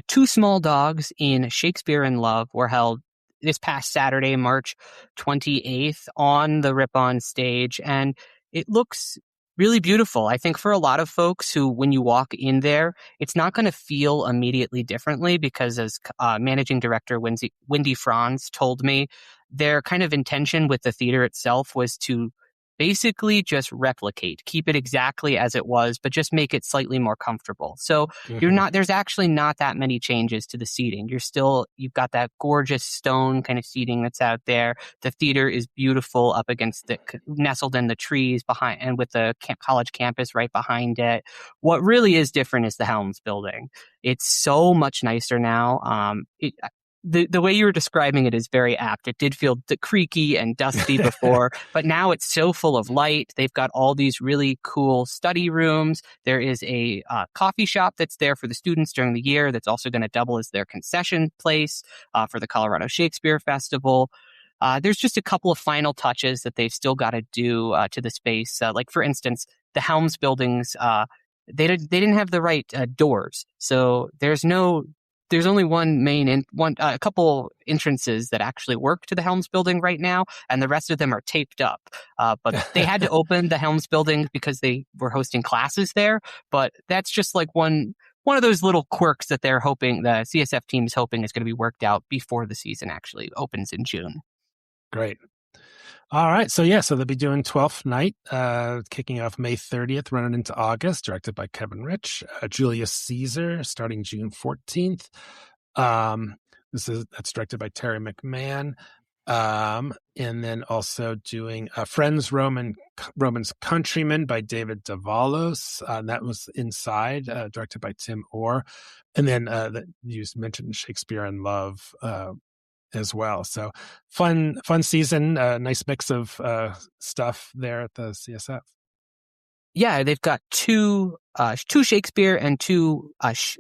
2 Small Dogs in Shakespeare in Love were held this past Saturday, March 28th on the Ripon stage, and it looks really beautiful. I think for a lot of folks who, when you walk in there, it's not going to feel immediately differently because, as managing director Wendy Franz told me, their kind of intention with the theater itself was to basically just replicate, keep it exactly as it was, but just make it slightly more comfortable. So there's actually not that many changes to the seating. You've got that gorgeous stone kind of seating that's out there. The theater is beautiful up against nestled in the trees behind, and with the college campus right behind it. What really is different is the Helms building. It's so much nicer now. the way you were describing it is very apt. It did feel creaky and dusty before, but now it's so full of light. They've got all these really cool study rooms. There is a coffee shop that's there for the students during the year that's also going to double as their concession place for the Colorado Shakespeare Festival. There's just a couple of final touches that they've still got to do to the space. Like, for instance, the Helms buildings, they didn't have the right doors. So there's only one main a couple entrances that actually work to the Helms building right now, and the rest of them are taped up. But they had to open the Helms building because they were hosting classes there. But that's just like one of those little quirks that they're hoping the CSF team is hoping is going to be worked out before the season actually opens in June. Great. All right. So they'll be doing 12th Night, kicking off May 30th, running into August, directed by Kevin Rich. Julius Caesar, starting June 14th. That's directed by Terry McMahon. And then also doing Friends, Roman's Countrymen by David Davalos. That was Inside, directed by Tim Orr. And then you mentioned Shakespeare in Love, as well. So fun season, nice mix of stuff there at the CSF. Yeah, they've got two Shakespeare and two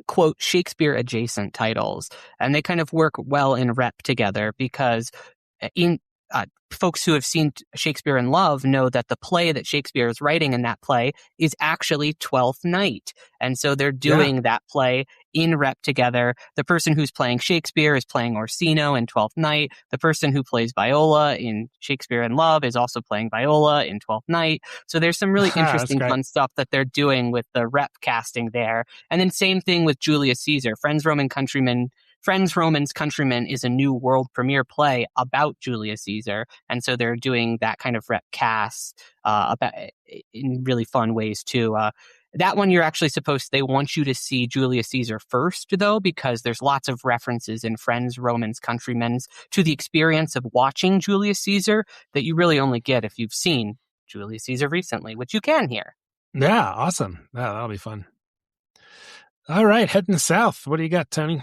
quote Shakespeare adjacent titles, and they kind of work well in rep together because folks who have seen Shakespeare in Love know that the play that Shakespeare is writing in that play is actually Twelfth Night. And so they're doing that play in rep together. The person who's playing Shakespeare is playing Orsino in Twelfth Night. The person who plays Viola in Shakespeare in Love is also playing Viola in Twelfth Night. So there's some really interesting fun stuff that they're doing with the rep casting there. And then same thing with Julius Caesar. Friends, Romans, Countrymen is a new world premiere play about Julius Caesar. And so they're doing that kind of rep cast in really fun ways too. That one they want you to see Julius Caesar first, though, because there's lots of references in Friends, Romans, Countrymen to the experience of watching Julius Caesar that you really only get if you've seen Julius Caesar recently, which you can hear. Yeah, awesome. Yeah, that'll be fun. All right, heading south. What do you got, Tony?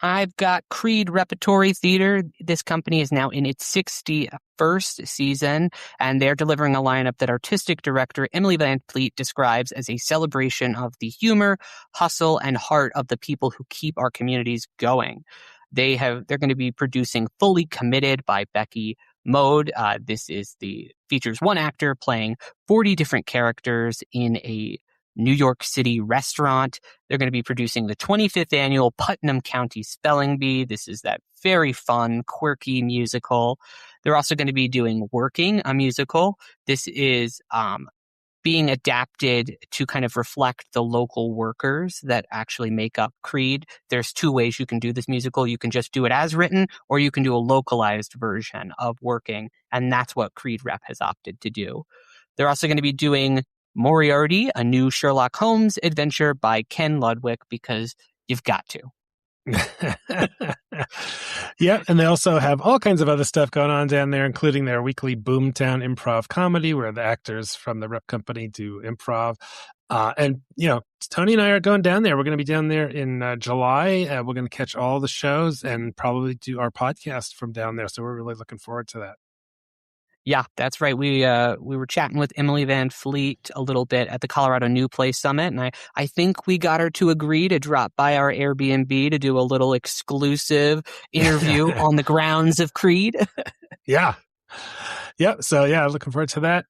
I've got Creed Repertory Theater. This company is now in its 61st season, and they're delivering a lineup that artistic director Emily Van Fleet describes as a celebration of the humor, hustle, and heart of the people who keep our communities going. They're going to be producing Fully Committed by Becky Mode. This features one actor playing 40 different characters in a New York City restaurant. They're going to be producing the 25th annual Putnam County Spelling Bee. This is that very fun, quirky musical. They're also going to be doing Working, a musical. This is being adapted to kind of reflect the local workers that actually make up Creed. There's two ways you can do this musical. You can just do it as written, or you can do a localized version of Working, and that's what Creed Rep has opted to do. They're also going to be doing Moriarty, a new Sherlock Holmes adventure by Ken Ludwig, because you've got to. Yeah, and they also have all kinds of other stuff going on down there, including their weekly Boomtown Improv Comedy, where the actors from the rep company do improv. And, Tony and I are going down there. We're going to be down there in July. We're going to catch all the shows and probably do our podcast from down there. So we're really looking forward to that. Yeah, that's right. We were chatting with Emily Van Fleet a little bit at the Colorado New Play Summit, and I think we got her to agree to drop by our Airbnb to do a little exclusive interview on the grounds of Creed. Yeah. So, looking forward to that.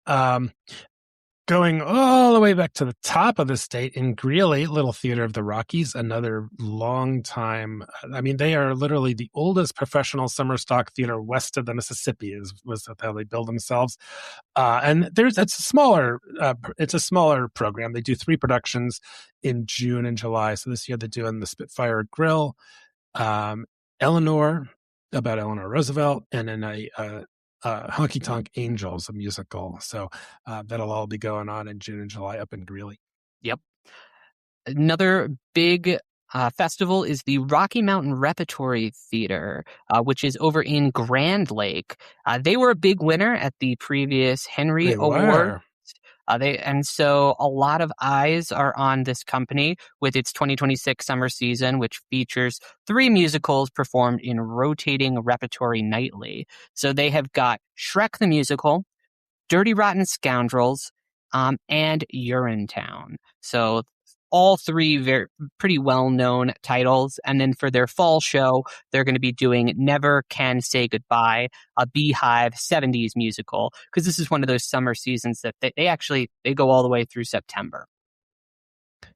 Going all the way back to the top of the state in Greeley, Little Theater of the Rockies, another long time. I mean, they are literally the oldest professional summer stock theater west of the Mississippi. Was how they build themselves. And it's a smaller program. They do 3 productions in June and July. So this year they're doing the Spitfire Grill, Eleanor, about Eleanor Roosevelt, and then a Honky Tonk Angels, a musical. So that'll all be going on in June and July up in Greeley. Yep. Another big festival is the Rocky Mountain Repertory Theater, which is over in Grand Lake. They were a big winner at the previous Henry Award. So a lot of eyes are on this company with its 2026 summer season, which features 3 musicals performed in rotating repertory nightly. So they have got Shrek the Musical, Dirty Rotten Scoundrels, and Urinetown. So all 3 very pretty well-known titles. And then for their fall show, they're going to be doing Never Can Say Goodbye, a Beehive 70s musical, because this is one of those summer seasons that they go all the way through September.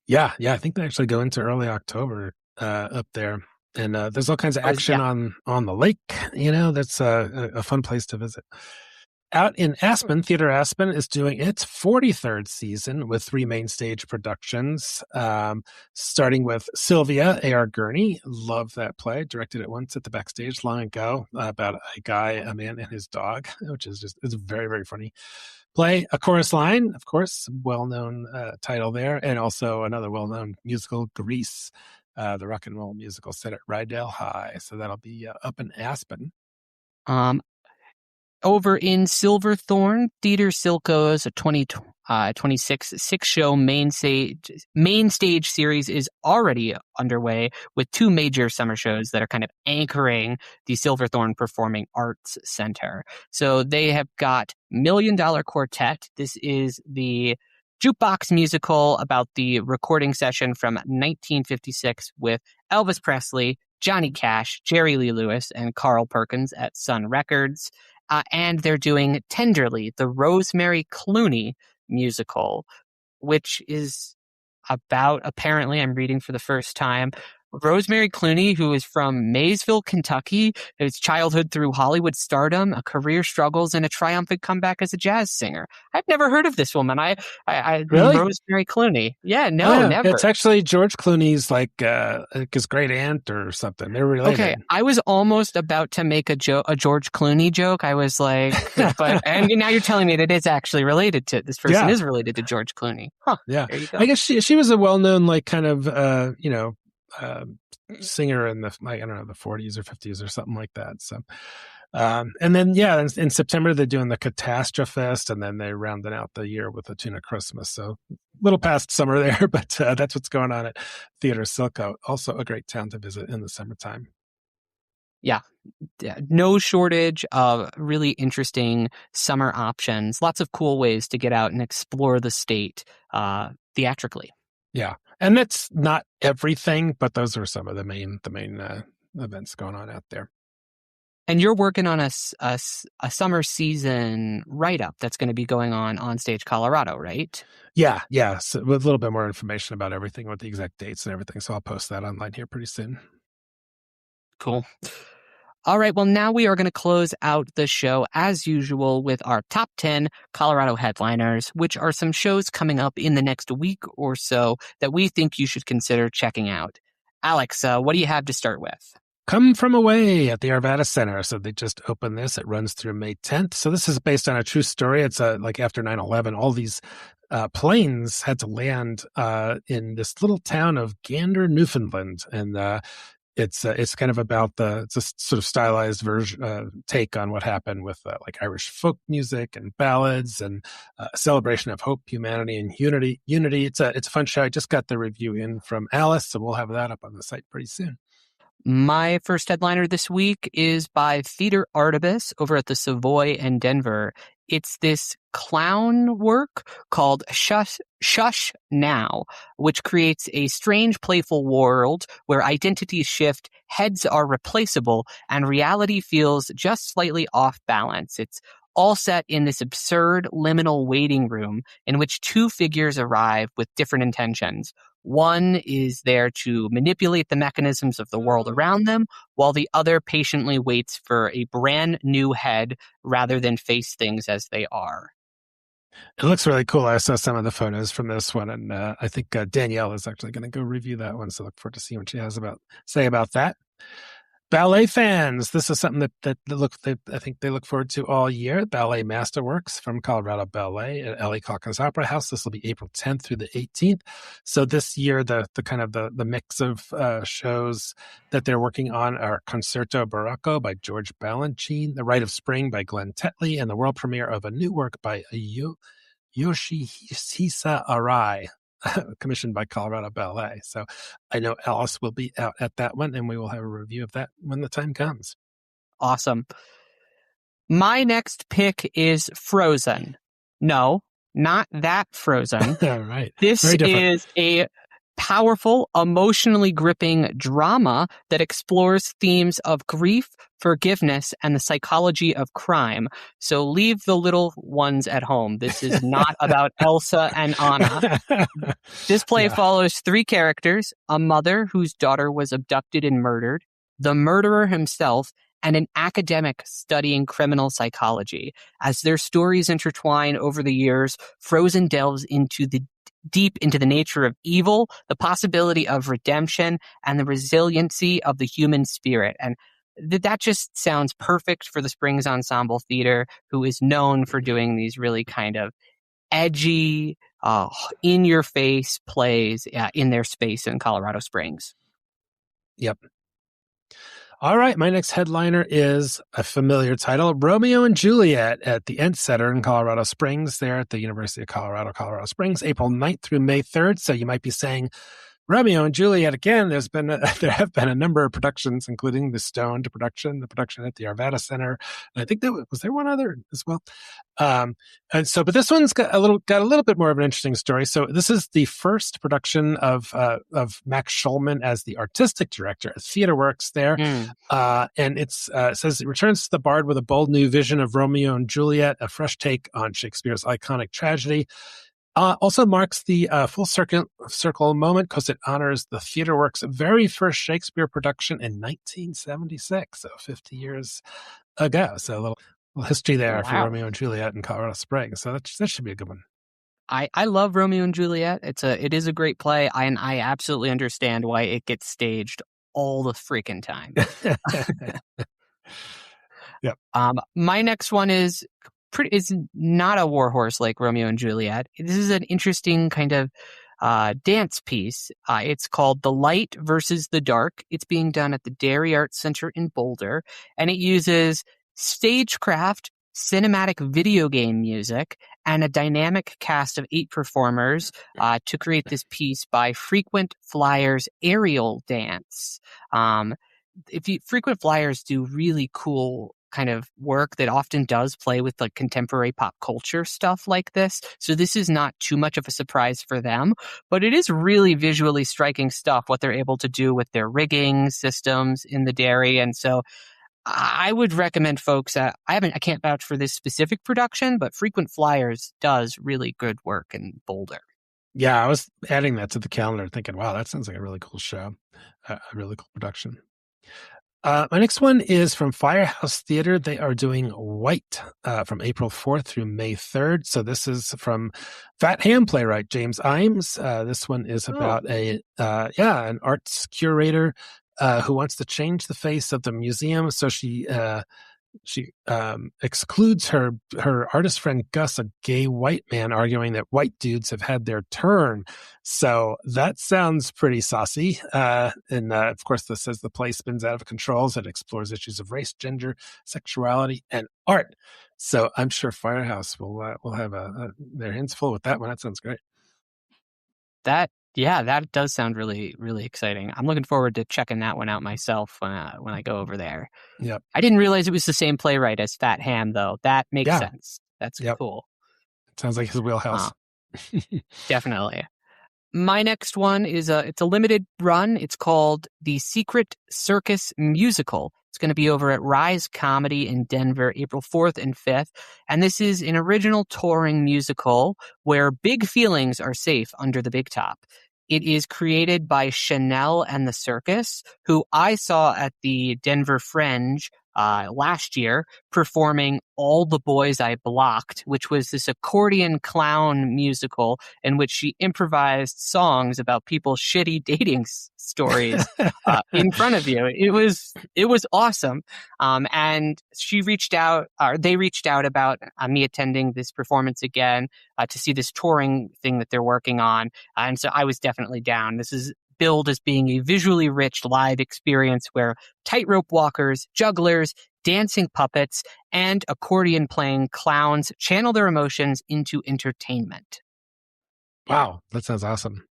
Yeah, I think they actually go into early October up there. And there's all kinds of action on the lake. That's a fun place to visit. Out in Aspen, Theater Aspen is doing its 43rd season with 3 main stage productions, starting with Sylvia, A.R. Gurney. Love that play. Directed it once at the Backstage long ago about a guy, a man, and his dog, which is it's a very, very funny play. A Chorus Line, of course, well-known title there, and also another well-known musical, Grease, the rock and roll musical set at Rydell High. So that'll be up in Aspen. Over in Silverthorne, Theater Silco's 2026 6-show main stage series is already underway with 2 major summer shows that are kind of anchoring the Silverthorne Performing Arts Center. So they have got $1 Million Quartet. This is the jukebox musical about the recording session from 1956 with Elvis Presley, Johnny Cash, Jerry Lee Lewis, and Carl Perkins at Sun Records. And they're doing Tenderly, the Rosemary Clooney musical, which is about, apparently, I'm reading for the first time, Rosemary Clooney, who is from Maysville, Kentucky, his childhood through Hollywood stardom, a career struggles, and a triumphant comeback as a jazz singer. I've never heard of this woman. Really? Rosemary Clooney. Yeah, no, never. It's actually George Clooney's his great aunt or something. They're related. Okay, I was almost about to make a George Clooney joke. I was like, and now you're telling me that it's actually related to this person is related to George Clooney. Huh? Yeah, there you go. I guess she was a well-known singer in the the 40s or 50s or something like that. So, and then in September they're doing the Catastrophist, and then they're rounding out the year with the Tuna Christmas. So, a little past summer there, but that's what's going on at Theater Silco. Also, a great town to visit in the summertime. Yeah, no shortage of really interesting summer options. Lots of cool ways to get out and explore the state theatrically. Yeah, and that's not everything, but those are some of the main events going on out there. And you're working on a summer season write-up that's going to be going on OnStage Colorado, right? Yeah. So with a little bit more information about everything, with the exact dates and everything. So I'll post that online here pretty soon. Cool. All right, well, now we are going to close out the show, as usual, with our top 10 Colorado headliners, which are some shows coming up in the next week or so that we think you should consider checking out. Alex, what do you have to start with? Come From Away at the Arvada Center. So they just opened this. It runs through May 10th. So this is based on a true story. It's like after 9/11, all these planes had to land in this little town of Gander, Newfoundland. And it's kind of about it's a sort of stylized version take on what happened with like Irish folk music and ballads and a celebration of hope, humanity, and unity. It's a fun show. I just got the review in from Alice, so we'll have that up on the site pretty soon. My first headliner this week is by Theater Artibus over at the Savoy in Denver. It's this clown work called Shush Now, which creates a strange, playful world where identities shift, heads are replaceable, and reality feels just slightly off balance. It's all set in this absurd liminal waiting room in which 2 figures arrive with different intentions. One is there to manipulate the mechanisms of the world around them, while the other patiently waits for a brand new head rather than face things as they are. It looks really cool. I saw some of the photos from this one, and I think Danielle is actually going to go review that one, so look forward to seeing what she has say about that. Ballet fans, this is something that I think they look forward to all year. Ballet Masterworks from Colorado Ballet at Ellie Calkins Opera House. This will be April 10th through the 18th. So this year, the kind of the mix of shows that they're working on are Concerto Barocco by George Balanchine, The Rite of Spring by Glenn Tetley, and the world premiere of a new work by Yoshihisa Arai, commissioned by Colorado Ballet. So I know Alice will be out at that one, and we will have a review of that when the time comes. Awesome. My next pick is Frozen. No, not that Frozen. All right. This is a powerful, emotionally gripping drama that explores themes of grief, forgiveness, and the psychology of crime. So leave the little ones at home. This is not about Elsa and Anna. This play follows three characters: a mother whose daughter was abducted and murdered, the murderer himself, and an academic studying criminal psychology. As their stories intertwine over the years, Frozen delves deep into the nature of evil, the possibility of redemption, and the resiliency of the human spirit. And that just sounds perfect for the Springs Ensemble Theater, who is known for doing these really kind of edgy, in-your-face plays in their space in Colorado Springs. Yep. All right, my next headliner is a familiar title, Romeo and Juliet at the Ent Center in Colorado Springs, there at the University of Colorado, Colorado Springs, April 9th through May 3rd. So you might be saying, Romeo and Juliet again. There have been a number of productions, including the Stoned production, the production at the Arvada Center. And I think was there one other as well. But this one's got a little bit more of an interesting story. So this is the first production of Max Schulman as the artistic director at TheaterWorks there. And it says it returns to the Bard with a bold new vision of Romeo and Juliet, a fresh take on Shakespeare's iconic tragedy. Also marks the full circle moment because it honors the TheaterWorks' very first Shakespeare production in 1976, so 50 years ago. So a little history there for Romeo and Juliet in Colorado Springs. So that should be a good one. I love Romeo and Juliet. It is a great play, and I absolutely understand why it gets staged all the freaking time. Yep. My next one is not a warhorse like Romeo and Juliet. This is an interesting kind of dance piece. It's called The Light versus the Dark. It's being done at the Dairy Arts Center in Boulder, and it uses stagecraft, cinematic video game music, and a dynamic cast of 8 performers to create this piece by Frequent Flyers Aerial Dance. Frequent Flyers do really cool kind of work that often does play with like contemporary pop culture stuff like this. So this is not too much of a surprise for them, but it is really visually striking stuff, what they're able to do with their rigging systems in the dairy. And so I would recommend folks, I can't vouch for this specific production, but Frequent Flyers does really good work in Boulder. Yeah, I was adding that to the calendar thinking, wow, that sounds like a really cool show, a really cool production. My next one is from Firehouse Theater. They are doing White from April 4th through May 3rd. So this is from Fat Ham playwright James Imes. This one is about an arts curator who wants to change the face of the museum. So she excludes her artist friend Gus, a gay white man, arguing that white dudes have had their turn. So that sounds pretty saucy. And of course, this says the play spins out of control as it explores issues of race, gender, sexuality, and art. So I'm sure Firehouse will have their hands full with that one. That sounds great. That does sound really, really exciting. I'm looking forward to checking that one out myself when I go over there. Yep. I didn't realize it was the same playwright as Fat Ham, though. That makes sense. That's cool. Sounds like his wheelhouse. Definitely. My next one is it's a limited run. It's called The Secret Circus Musical. It's going to be over at Rise Comedy in Denver, April 4th and 5th. And this is an original touring musical where big feelings are safe under the big top. It is created by Chanel and the Circus, who I saw at the Denver Fringe last year performing All the Boys I Blocked, which was this accordion clown musical in which she improvised songs about people's shitty dating stories in front of you. It was awesome. And they reached out about me attending this performance again to see this touring thing that they're working on. And so I was definitely down. This is billed as being a visually rich live experience where tightrope walkers, jugglers, dancing puppets, and accordion-playing clowns channel their emotions into entertainment. Wow, that sounds awesome.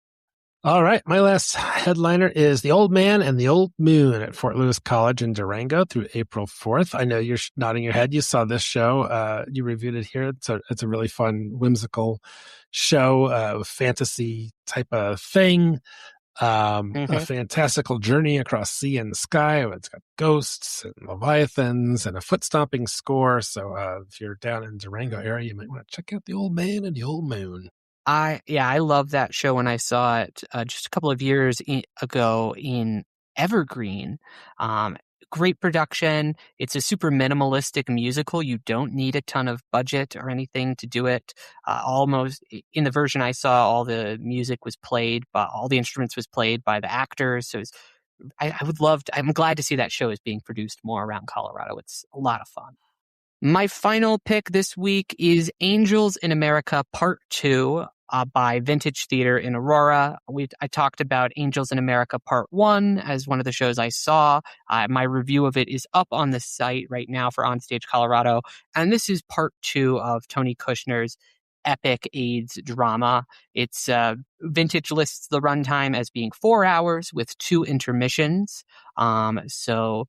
All right, my last headliner is The Old Man and the Old Moon at Fort Lewis College in Durango through April 4th. I know you're nodding your head. You saw this show. You reviewed it here. It's a really fun, whimsical show, fantasy type of thing. A fantastical journey across sea and the sky. It's got ghosts and leviathans and a foot-stomping score. So if you're down in Durango area, you might want to check out The Old Man and the Old Moon. I love that show when I saw it just a couple of years ago in Evergreen. Great production. It's a super minimalistic musical. You don't need a ton of budget or anything to do it. Almost in the version I saw, all the music was played, but all the instruments was played by the actors. So I'm glad to see that show is being produced more around Colorado. It's a lot of fun. My final pick this week is Angels in America Part 2 by Vintage Theater in Aurora. I talked about Angels in America Part 1 as one of the shows I saw. My review of it is up on the site right now for OnStage Colorado. And this is Part 2 of Toni Kushner's epic AIDS drama. It's Vintage lists the runtime as being 4 hours with 2 intermissions. So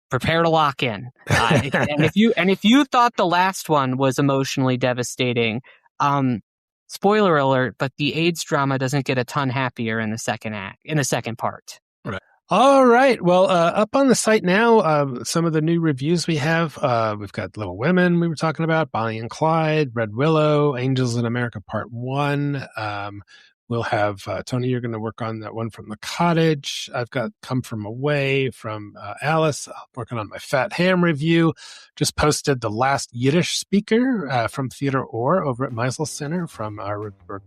prepare to lock in. And if you thought the last one was emotionally devastating, spoiler alert, but the AIDS drama doesn't get a ton happier in the second part. Right. All right. Well, up on the site now, some of the new reviews we have. We've got Little Women we were talking about, Bonnie and Clyde, Red Willow, Angels in America Part 1. We'll have, Toni, you're going to work on that one from The Cottage. I've got Come From Away from Alice. I'm working on my Fat Ham review. Just posted The Last Yiddish Speaker from Theater Or over at Meisel Center from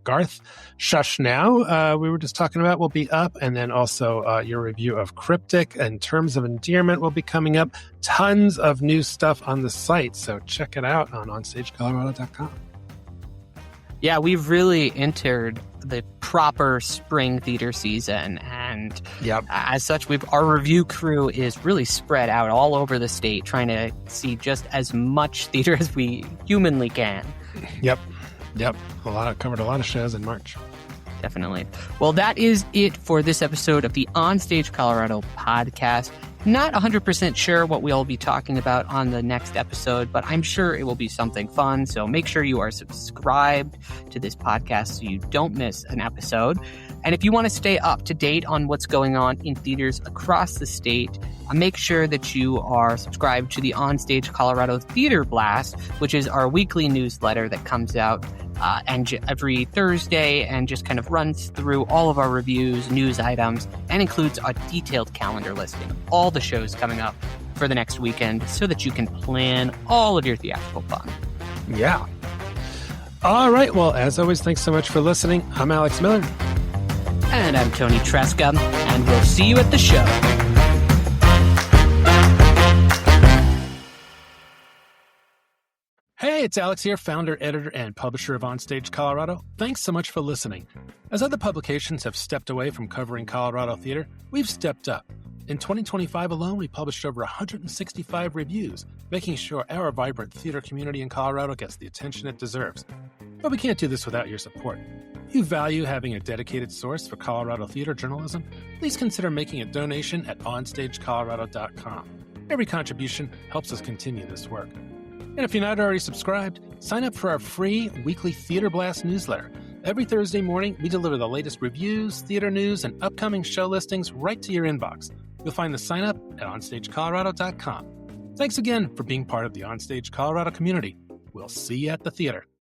Garth. Shush Now, we were just talking about, will be up. And then also your review of Cryptic and Terms of Endearment will be coming up. Tons of new stuff on the site. So check it out on OnStageColorado.com. Yeah, we've really entered the proper spring theater season, and as such, our review crew is really spread out all over the state, trying to see just as much theater as we humanly can. Yep. Covered a lot of shows in March. Definitely. Well, that is it for this episode of the OnStage Colorado podcast. Not 100% sure what we'll be talking about on the next episode, but I'm sure it will be something fun. So make sure you are subscribed to this podcast so you don't miss an episode. And if you want to stay up to date on what's going on in theaters across the state, make sure that you are subscribed to the OnStage Colorado Theater Blast, which is our weekly newsletter that comes out every Thursday and just kind of runs through all of our reviews, news items, and includes a detailed calendar listing of all the shows coming up for the next weekend so that you can plan all of your theatrical fun. Yeah. All right. Well, as always, thanks so much for listening. I'm Alex Miller. And I'm Toni Tresca, and we'll see you at the show. Hey, it's Alex here, founder, editor, and publisher of OnStage Colorado. Thanks so much for listening. As other publications have stepped away from covering Colorado theater, we've stepped up. In 2025 alone, we published over 165 reviews, making sure our vibrant theater community in Colorado gets the attention it deserves. But we can't do this without your support. If you value having a dedicated source for Colorado theater journalism, please consider making a donation at OnStageColorado.com. Every contribution helps us continue this work. And if you're not already subscribed, sign up for our free weekly Theater Blast newsletter. Every Thursday morning, we deliver the latest reviews, theater news, and upcoming show listings right to your inbox. You'll find the sign up at OnStageColorado.com. Thanks again for being part of the OnStage Colorado community. We'll see you at the theater.